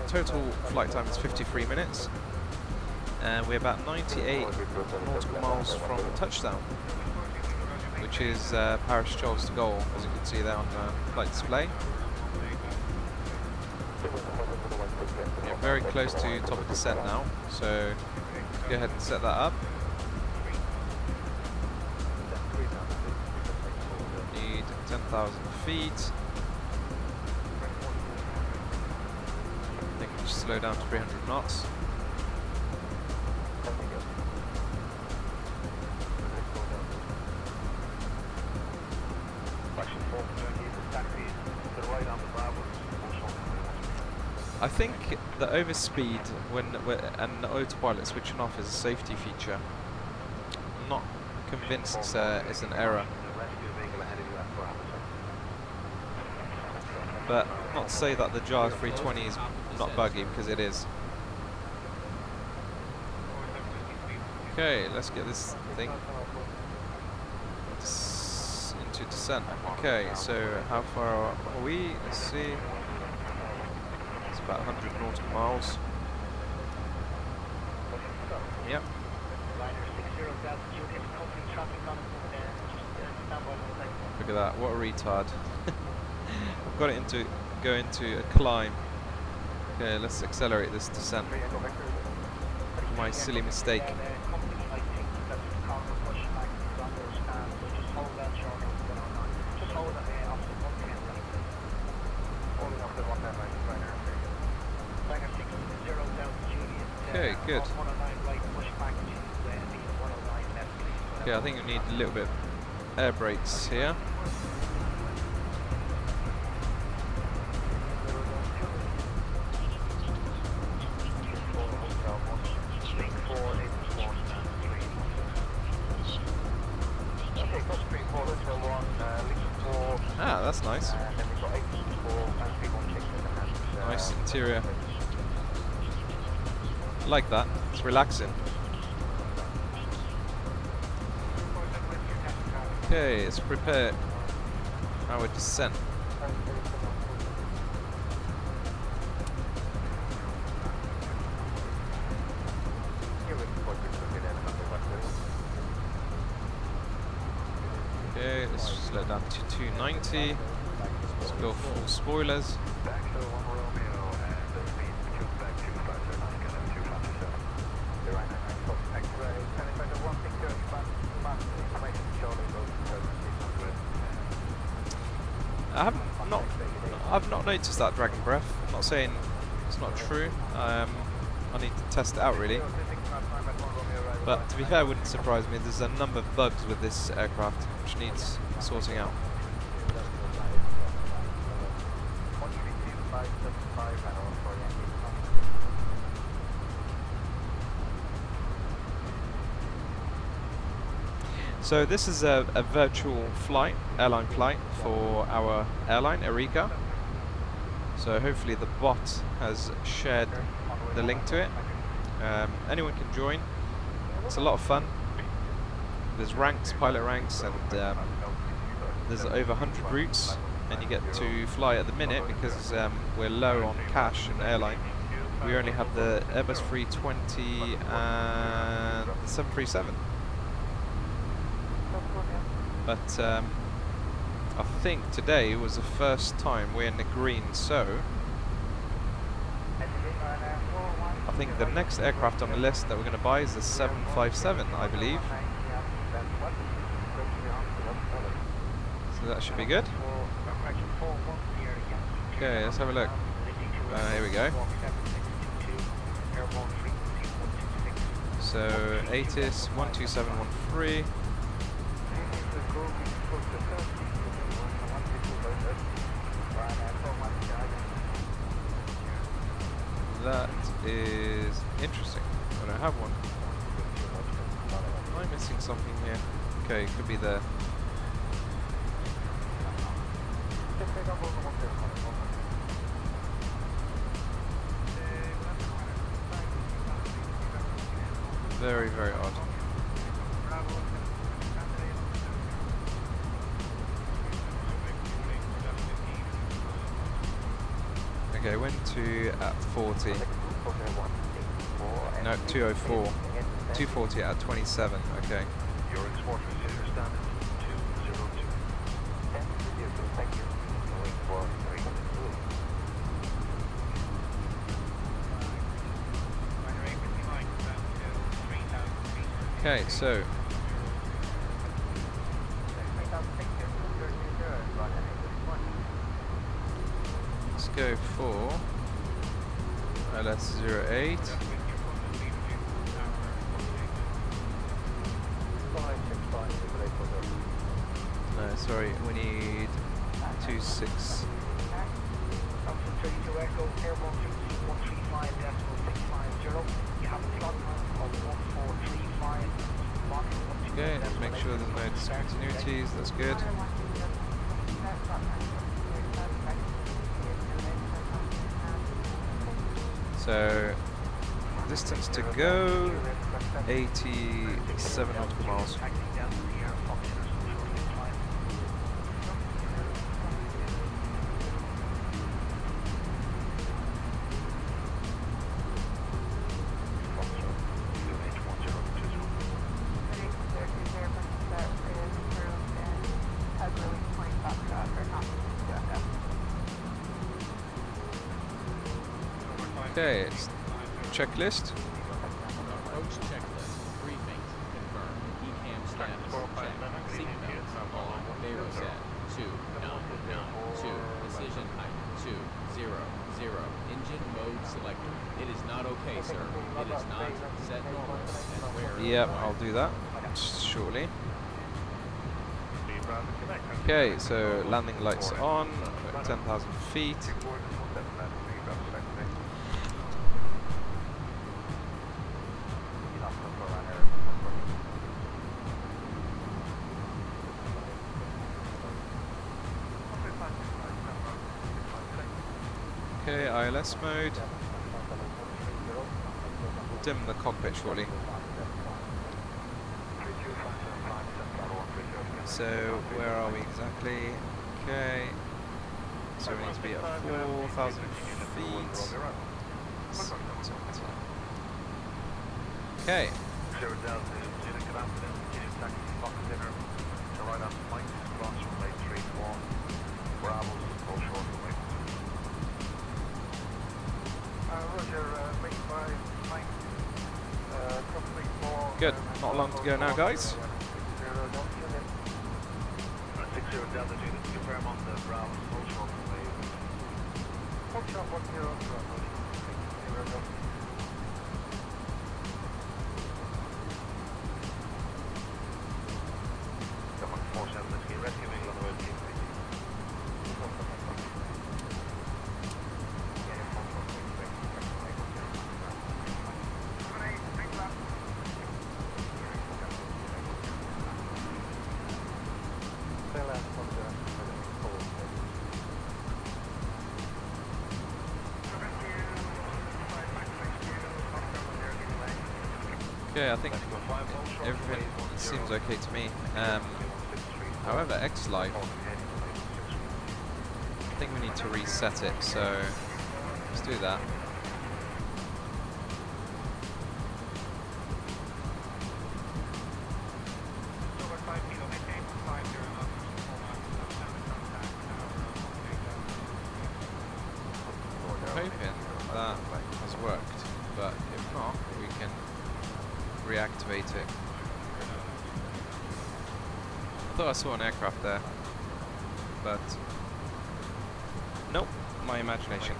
[SPEAKER 4] total flight time is 53 minutes, and we're about 98 nautical miles from touchdown, which is Paris Charles de Gaulle, as you can see there on the flight display. Yeah, very close to top of descent now, so go ahead and set that up. Need 10,000 feet. Slow down to 300 knots. I think the overspeed and the autopilot switching off is a safety feature. I'm not convinced it's an error. But not to say that the JAR 320 is not buggy, because it is. Okay, let's get this thing into descent. Okay, so how far are we? Let's see. It's about 100 nautical miles. Yep. Look at that, what a retard. I've got it go into a climb. Okay, let's accelerate this descent. My silly mistake. Okay, good. Okay, I think we need a little bit of air brakes here. that's nice.
[SPEAKER 3] Then we've got 864 and 316 and
[SPEAKER 4] Nice interior. I like that. It's relaxing. Okay, let's prepare our descent. Okay, let's slow down to 290. Let's go full spoilers. I've not noticed that dragon breath. I'm not saying it's not true. I need to test it out really. But to be fair, it wouldn't surprise me. There's a number of bugs with this aircraft which needs sorting out. So this is a virtual flight, airline flight for our airline, Erika. So hopefully the bot has shared the link to it. Anyone can join. It's a lot of fun. There's ranks, pilot ranks, and there's over 100 routes, and you get to fly at the minute because we're low on cash in airline. We only have the Airbus 320 and the 737. But I think today was the first time we're in the green, so I think the next aircraft on the list that we're going to buy is the 757, I believe. So that should be good. Okay, let's have a look. Here we go. So ATIS 12713. That is interesting. I don't have one. Am I missing something here? Okay, could be there. Very, very odd. Okay, went to at 40. No, 204. 240 at 27. Okay.
[SPEAKER 3] Your export receiver standard 202. Thank you. Going for 3.
[SPEAKER 4] Okay, so let's go for LS08. No, sorry, we need 26. Okay, let's make sure there's no discontinuities, that's good. So, distance to go, 87 nautical miles. Okay, checklist.
[SPEAKER 7] Approach checklist. Briefings. Confirm. ECAM status. Check. Seatbelts. On. Bayroset. 2. Decision height. 2. 0. Engine mode selector. It is not okay, sir. It is not set normal. And where
[SPEAKER 4] Yep, I'll do that shortly. Okay, so landing lights on, 10,000 feet. Okay, ILS mode. We'll dim the cockpit shortly. So where are we exactly? Okay. So we need to be at 4,000 feet. Okay. Good. Not long to go now, guys. Okay, I think everything seems okay to me. However, X-Life, I think we need to reset it, so let's do that. I'm hoping that has worked, but if not, we can reactivate it. I thought I saw an aircraft there, but nope, my imagination.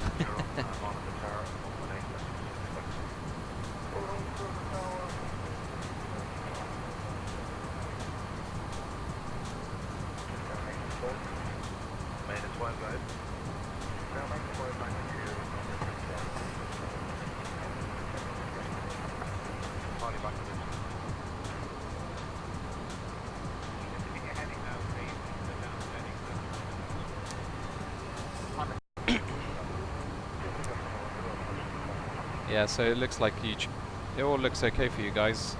[SPEAKER 4] Yeah, so it looks like it all looks okay for you guys.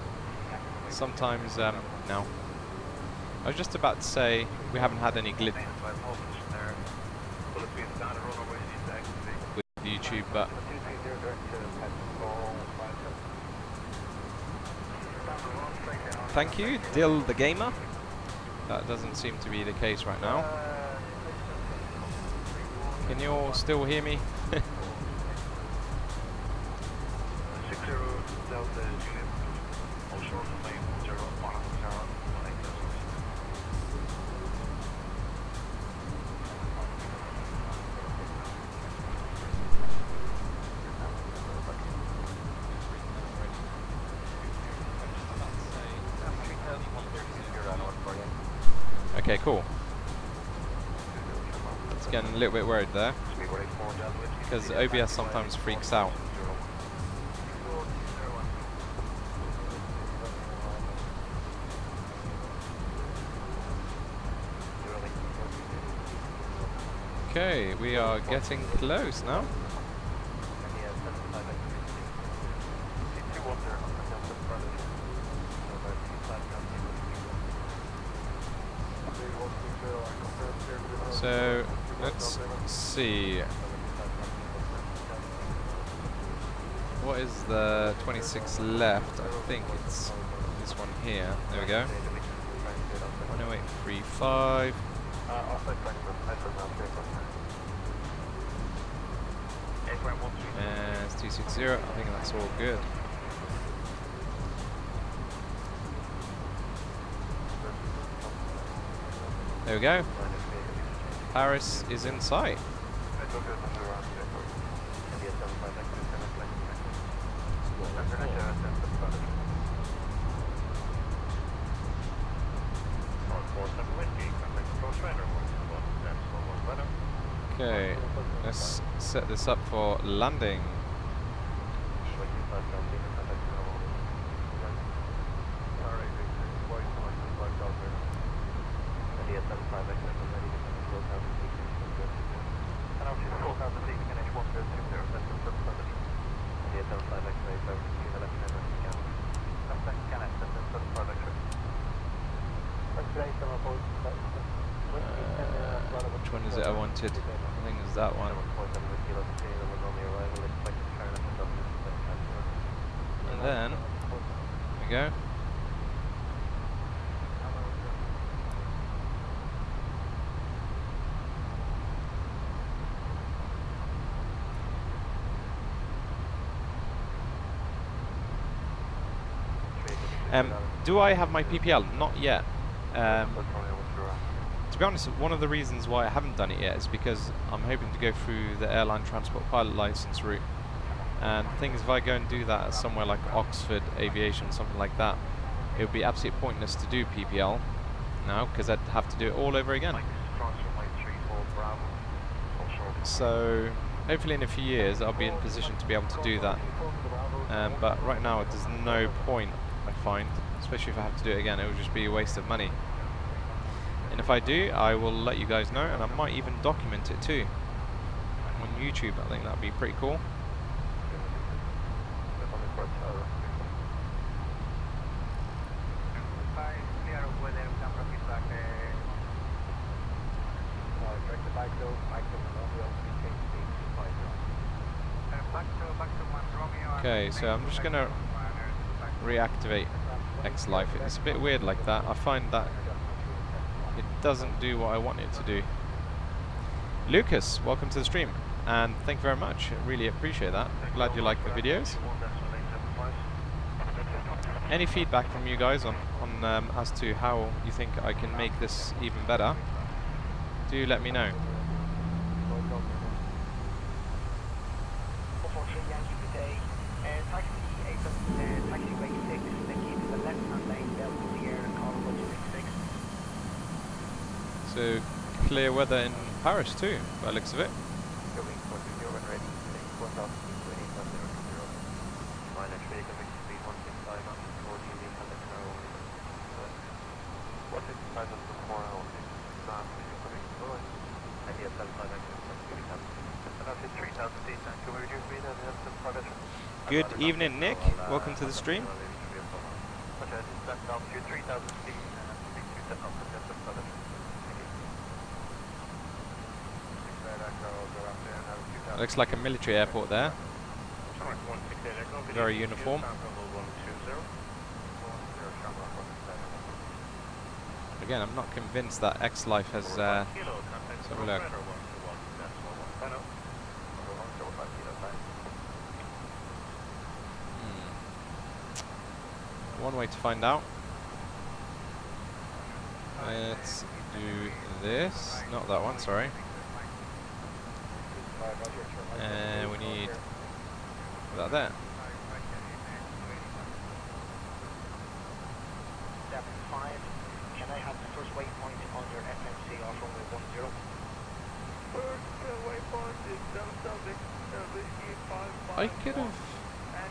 [SPEAKER 4] Sometimes, no. I was just about to say we haven't had any glitch with YouTube, but thank you, Dill the Gamer. That doesn't seem to be the case right now. Can you all still hear me? Okay, cool. It's getting a little bit worried there, because OBS sometimes freaks out. Okay, we are getting close now. So let's see. What is the 26 left? I think it's this one here. There we go. 108.35. And it's 260. I think that's all good. There we go. Paris is in sight. Okay, let's set this up for landing. Which one is it I wanted? I think it's that one. And then, there we go. Do I have my PPL? Not yet. To be honest, one of the reasons why I haven't done it yet is because I'm hoping to go through the airline transport pilot license route. And the thing is, if I go and do that at somewhere like Oxford Aviation, something like that, it would be absolutely pointless to do PPL now, because I'd have to do it all over again. So hopefully in a few years I'll be in position to be able to do that. But right now there's no point, I find, especially if I have to do it again. It will just be a waste of money. And if I do, I will let you guys know, and I might even document it too on YouTube. I think that'd be pretty cool. Okay, so I'm just gonna reactivate X-Life. It's a bit weird like that. I find that it doesn't do what I want it to do. Lucas, welcome to the stream, and thank you very much. I really appreciate that. Glad you like the videos. Any feedback from you guys on as to how you think I can make this even better, do let me know. So clear weather in Paris too, by the looks of it. Good evening, Nick. Welcome to the stream. Looks like a military airport there. Very uniform. Again, I'm not convinced that X-Life has... let's have a look. One way to find out. Let's do this. Not that one, sorry. And we need that there. Can I have the first waypoint on your FMC off runway 10? First waypoint is I could have,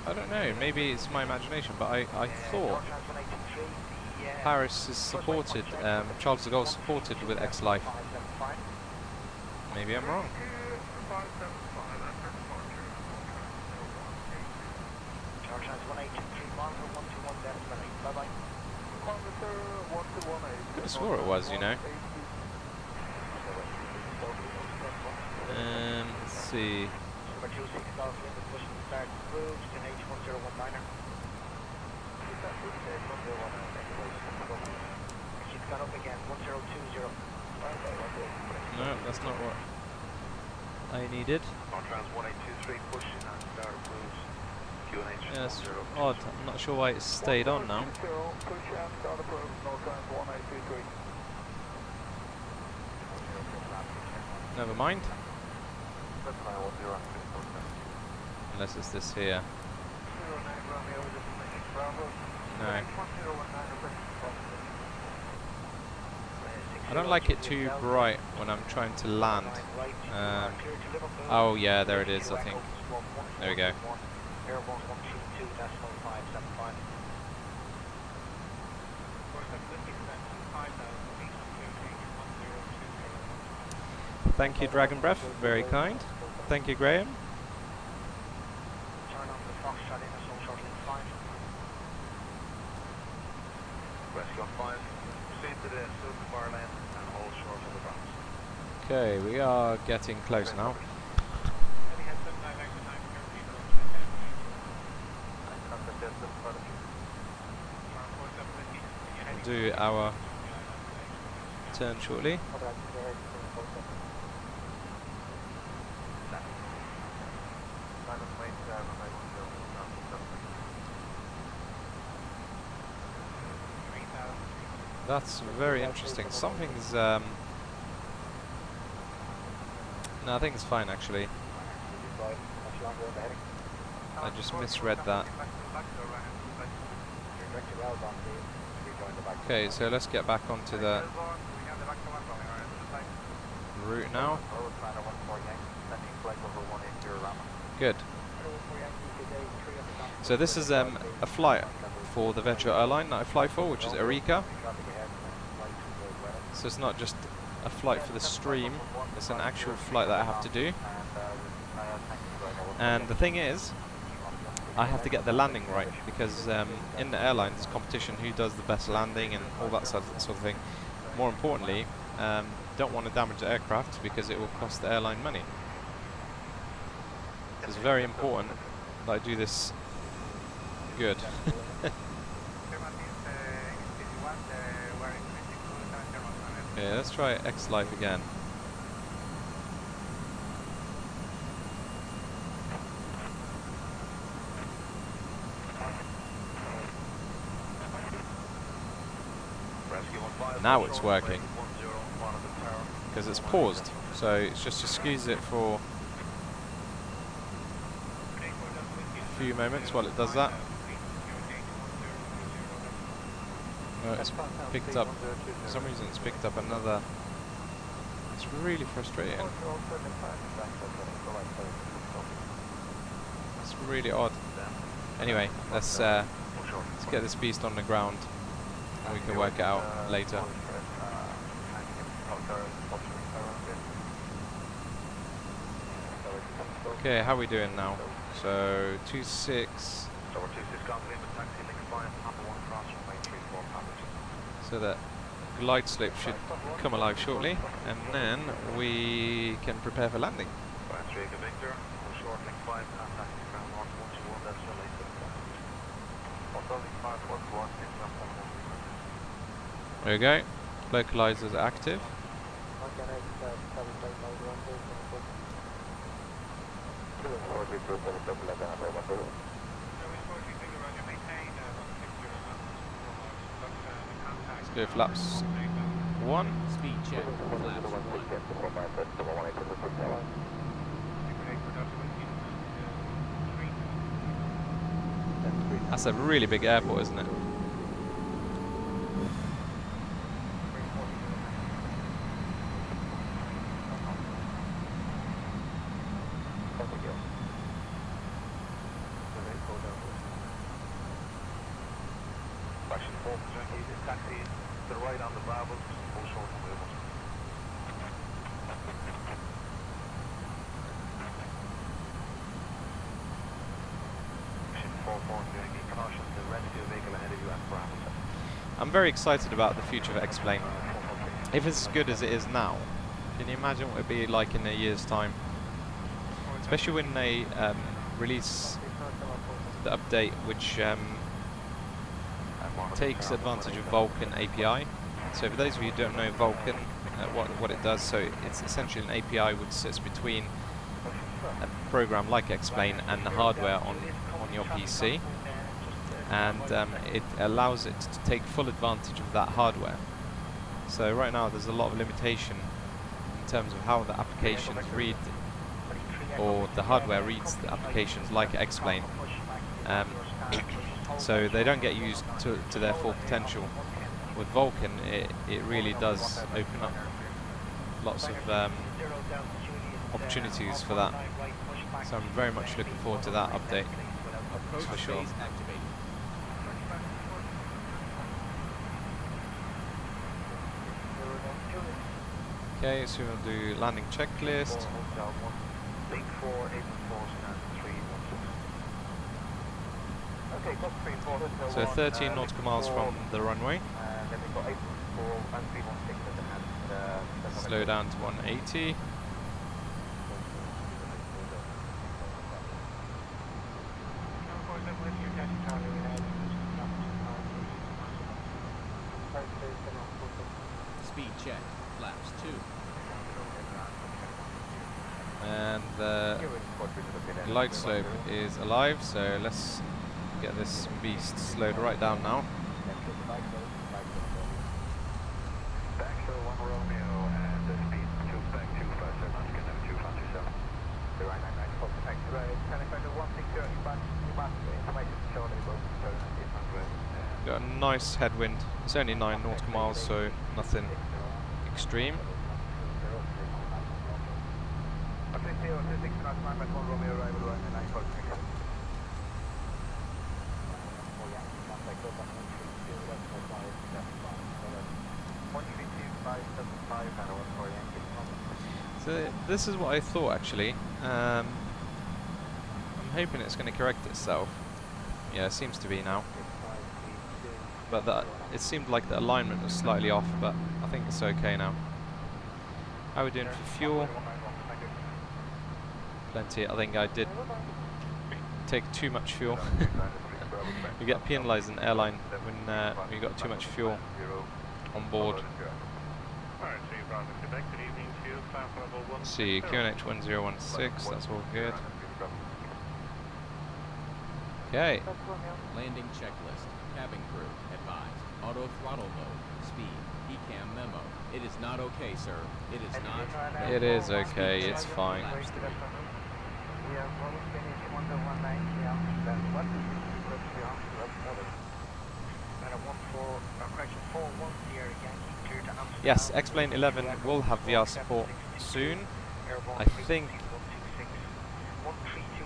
[SPEAKER 4] I don't know, maybe it's my imagination, but I thought Paris is supported, Charles de Gaulle supported with X-Life. Maybe I'm wrong. Could have swore it was, you know. Let's see. No, that's not what I needed. Yeah, it's odd. I'm not sure why it stayed on now. Never mind. Unless it's this here. No. I don't like it too bright when I'm trying to land. Oh yeah, there it is, I think. There we go. Thank you, Dragon Breath. Very kind. Thank you, Graham. Rescue 5. Proceed to the Southampton Airport. Okay, we are getting close now. We'll do our turn shortly. That's very interesting. Something's no, I think it's fine actually. I just misread that. Okay, so let's get back onto the route now. Good. So this is a flight for the virtual airline that I fly for, which is Eureka. So it's not just a flight for the stream, it's an actual flight that I have to do. And the thing is, I have to get the landing right, because in the airline there's competition who does the best landing and all that sort of thing. More importantly, don't want to damage the aircraft because it will cost the airline money. So it's very important that I do this good. Okay, let's try X-Life again. Now it's working because it's paused, so it's just to squeeze it for a few moments while it does that. No, it's picked up, for some reason it's picked up another. It's really frustrating. It's really odd. Anyway, let's get this beast on the ground and we can work it out later. Okay, how are we doing now? So 26. So that glide slope should come alive shortly, and then we can prepare for landing. There we go. Localizers active. Let's go flaps 1.
[SPEAKER 7] Speed check, flaps 1.
[SPEAKER 4] That's a really big airport, isn't it? I'm very excited about the future of X-Plane. If it's as good as it is now, can you imagine what it would be like in a year's time? Especially when they release the update which takes advantage of Vulkan API. So for those of you who don't know Vulkan, what it does, so it's essentially an API which sits between a program like X-Plane and the hardware on your PC, and it allows it to take full advantage of that hardware. So right now there's a lot of limitation in terms of how the applications read, or the hardware reads the applications like X-Plane. So they don't get used to their full potential. With Vulkan, it really does open up lots of opportunities for that. So I'm very much looking forward to that update, that's for sure. Okay, so we'll do landing checklist. So 13 nautical miles from the runway. Let's slow down to 180.
[SPEAKER 7] Speed check. Flaps 2.
[SPEAKER 4] And the glide slope is alive, so let's get this beast slowed right down now.
[SPEAKER 3] Back to 1 Romeo and the speed 2 back 257, Carenado 257. The right 99 close back to right, Carenado 1630 back, information shown able to 800.
[SPEAKER 4] Got a nice headwind. It's only 9 nautical miles, so nothing extreme. So this is what I thought actually. I'm hoping it's going to correct itself. Yeah, it seems to be now. But it seemed like the alignment was slightly off, but I think it's okay now. How are we doing for fuel? Plenty. I think I did take too much fuel. You get penalised in airline when you got too much fuel on board. Let's see, QNH 1016, that's all good. Okay.
[SPEAKER 7] Landing checklist. Cabin crew, advised. Auto throttle mode. Speed. ECAM memo. It is not okay, sir. It is not.
[SPEAKER 4] It is okay, it's fine. Yes, X-Plane 11 will have VR support soon. I think,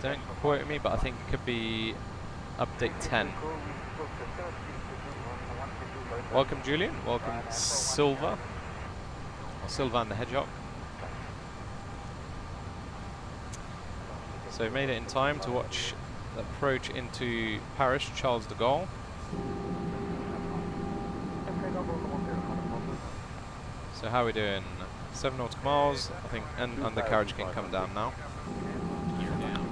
[SPEAKER 4] don't quote me, but I think it could be update 10. Welcome Julian, welcome Silva, or Silva and the Hedgehog. So we made it in time to watch the approach into Paris Charles de Gaulle. So how are we doing? 7 nautical miles, I think, and undercarriage can come down now.
[SPEAKER 7] Gear down.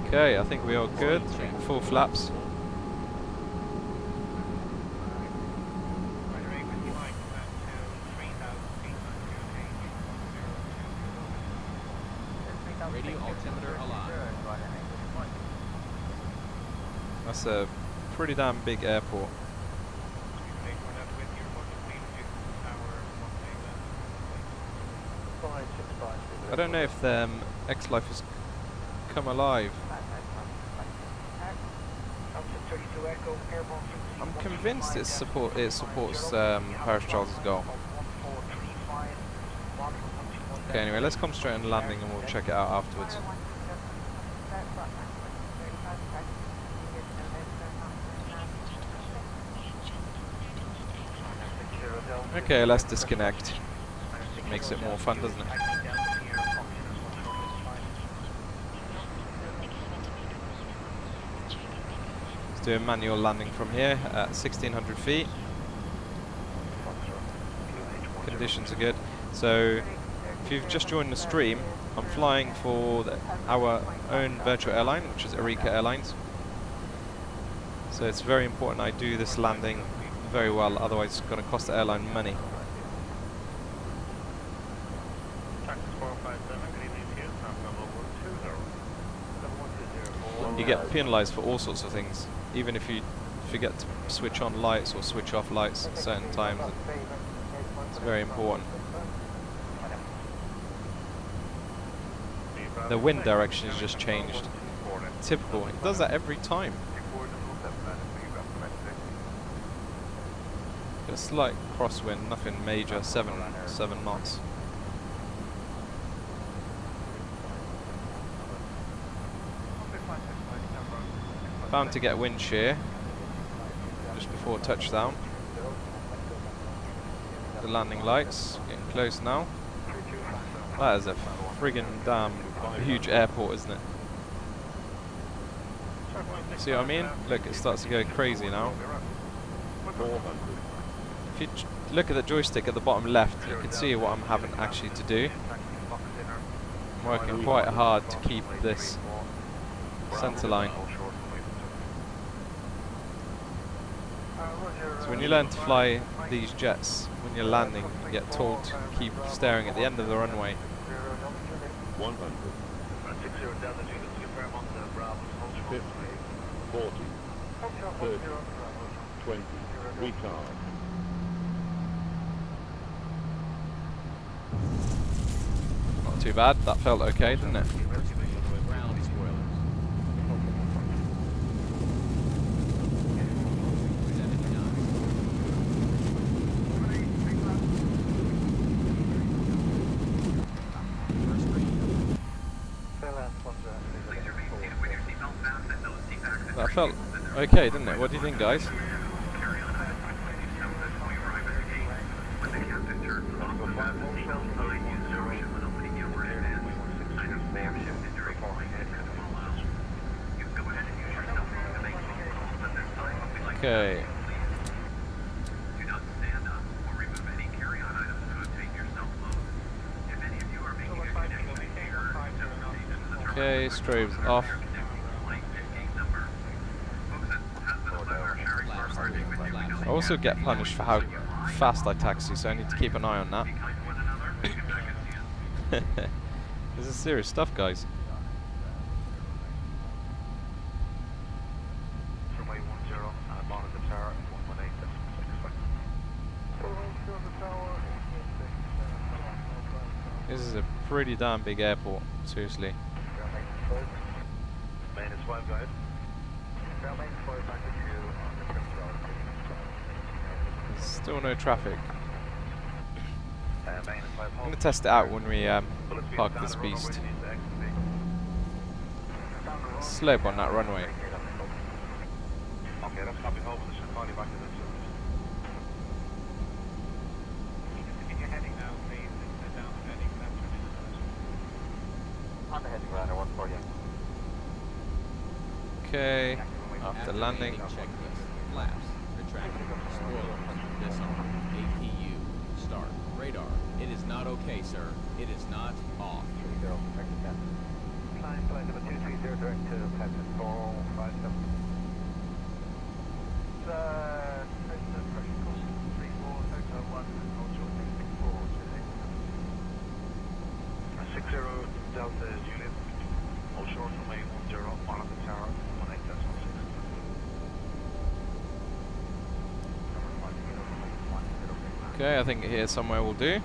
[SPEAKER 4] Okay, I think we are good. Full flaps.
[SPEAKER 7] Radio altimeter alive.
[SPEAKER 4] That's a pretty damn big airport. I don't know if the X-Life has come alive. I'm convinced it supports Paris Charles de Gaulle. Okay, anyway, let's concentrate on landing and we'll check it out afterwards. Okay, let's disconnect. Makes it more fun, doesn't it? Let's do a manual landing from here at 1600 feet. Conditions are good. So, if you've just joined the stream, I'm flying for our own virtual airline, which is EGCC Airlines. So it's very important I do this landing very well, otherwise it's going to cost the airline money. You get penalised for all sorts of things, even if you forget to switch on lights or switch off lights at certain times. It's very important. The wind direction has just changed. Typical. It does that every time. A slight crosswind, nothing major. 7 knots. Bound to get wind shear. just before touchdown. The landing lights getting close now. That is a friggin' damn huge airport, isn't it? See what I mean? Look, it starts to go crazy now. If you look at the joystick at the bottom left, you can see what I'm having actually to do. I'm working quite hard to keep this centre line. So when you learn to fly these jets, when you're landing, you get told to keep staring at the end of the runway.
[SPEAKER 8] 100. 50, 40, 30, 20, retard.
[SPEAKER 4] Not too bad, that felt okay, didn't it?
[SPEAKER 7] Ground spoilers.
[SPEAKER 4] That felt okay, didn't it? What do you think, guys? Okay. Okay, strobes off. I also get punished for how fast I taxi, so I need to keep an eye on that. This is serious stuff, guys. This is a pretty damn big airport, seriously. There's still no traffic. I'm going to test it out when we park this beast. Slope on that runway.
[SPEAKER 3] Okay, that's copy home. This should call you back to this. If you're heading now, please, down the heading, left turn. On the heading runner, 140.
[SPEAKER 4] Okay, after landing.
[SPEAKER 7] Checklist. Flaps. Retractor. Spoilers. Disarm. APU. Start. Radar. It is not okay, sir. It is not off.
[SPEAKER 3] 30, direct to 10. Climb flight number 230, direct to Patrick 457. Delta is Juliet. Hold short runway 10, monitor tower 18.6.
[SPEAKER 4] Okay, I think here somewhere will do.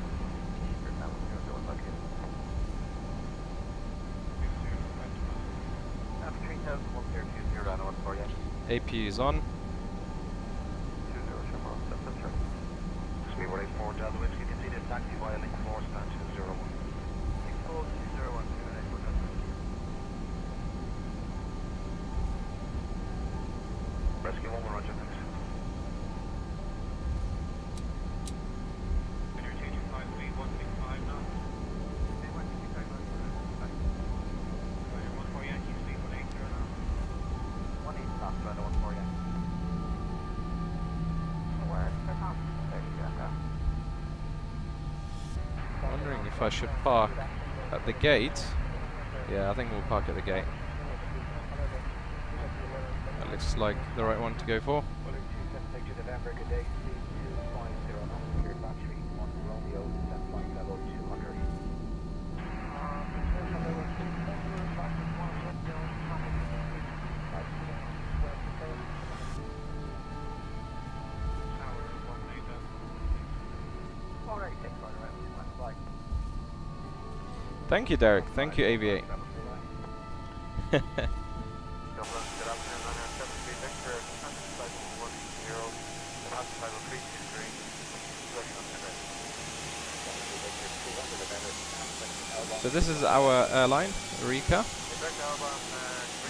[SPEAKER 4] APU is on.
[SPEAKER 3] Speedway 4 Delta Whiskey, continue to taxi via link 4 stand 201. Rescue 1, roger, thanks. Can you change your flight speed 165 now? 140 Yankee, speed 180 now. 180 knots, runner 140 Yankee.
[SPEAKER 4] Wondering if I should park at the gate. Yeah, I think we'll park at the gate. That looks like the right one to go for. Thank you, Derek. Thank you, AV8. So this is our airline, Eureka,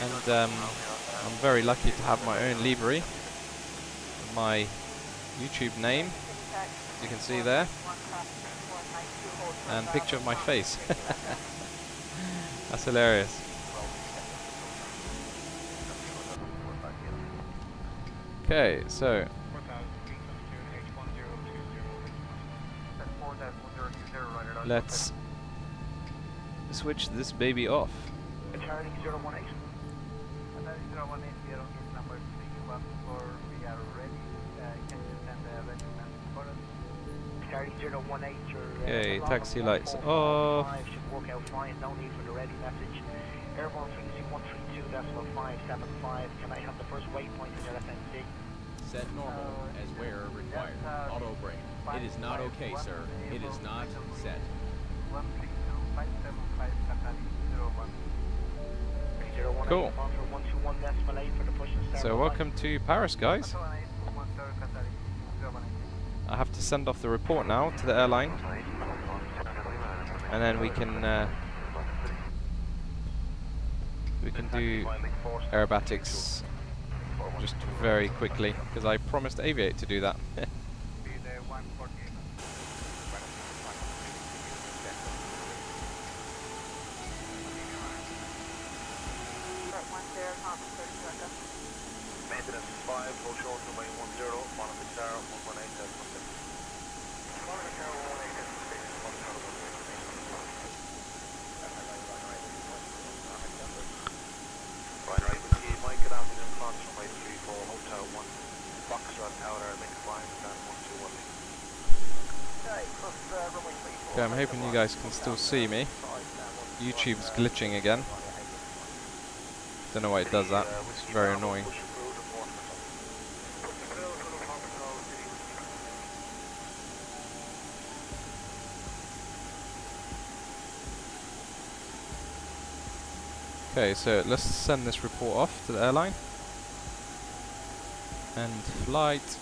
[SPEAKER 4] and I'm very lucky to have my own livery. my YouTube name, as you can see there, and picture of my face. That's hilarious. Okay, so let's switch this baby off.
[SPEAKER 5] Charlie 018. Charlie 018,
[SPEAKER 4] Okay, taxi lights off.
[SPEAKER 5] should work out fine, no need for the ready message. Airborne frequency 132.575. Can I have the first waypoint in LFMN?
[SPEAKER 7] Set normal as wearer required. Auto brake. It is not okay, sir. It is not set.
[SPEAKER 5] 018
[SPEAKER 4] Cool.
[SPEAKER 5] on for 121.8 for the push and start.
[SPEAKER 4] So welcome to Paris, guys. I have to send off the report now to the airline, and then we can do aerobatics just very quickly, because I promised Aviate to do that.
[SPEAKER 3] Maintenance 5, hold short to my 10, monitor tower 118, monitor tower 118, right, with the Mike and afternoon clocks from my 34, hotel 1, Foxtrot Tower, link 5, and 121.
[SPEAKER 4] Okay, I'm hoping you guys can still see me. YouTube's glitching again. Don't know why it does that. It's very annoying. Okay, so let's send this report off to the airline. And flight.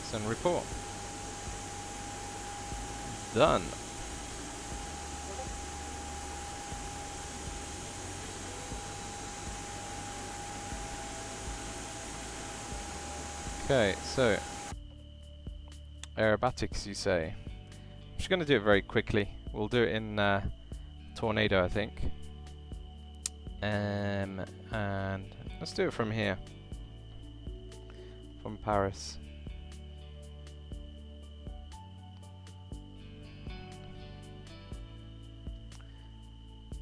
[SPEAKER 4] Send report. Done. Okay, so aerobatics, you say. I'm just going to do it very quickly. We'll do it in Tornado, I think. And let's do it from here, from Paris.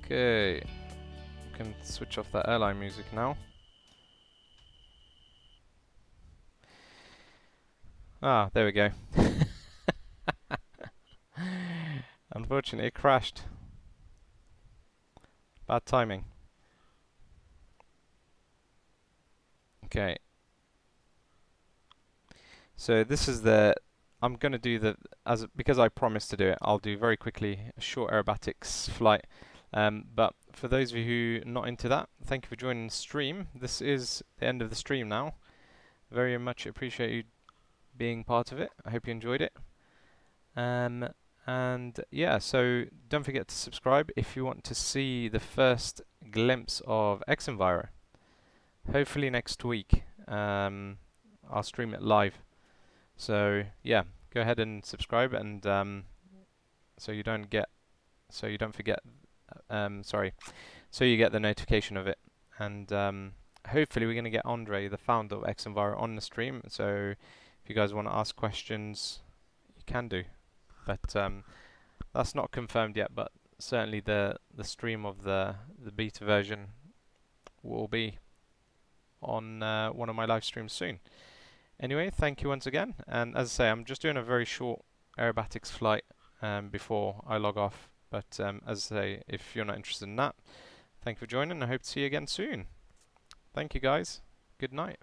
[SPEAKER 4] Okay, we can switch off that airline music now. Ah, there we go. Unfortunately, it crashed. Bad timing. Okay. So this is the... I'm going to do the... because I promised to do it, I'll do very quickly a short aerobatics flight. But for those of you who are not into that, thank you for joining the stream. This is the end of the stream now. Very much appreciate you being part of it. I hope you enjoyed it. And yeah, so don't forget to subscribe if you want to see the first glimpse of X-Enviro. Hopefully next week. I'll stream it live. So yeah, go ahead and subscribe, and so you don't forget. So you get the notification of it. And hopefully we're going to get Andre, the founder of X-Enviro, on the stream. So if you guys want to ask questions, you can do. But that's not confirmed yet, but certainly the stream of the beta version will be on one of my live streams soon. Anyway, thank you once again, and as I say, I'm just doing a very short aerobatics flight before I log off, but as I say, if you're not interested in that, thank you for joining, I hope to see you again soon. Thank you guys, good night.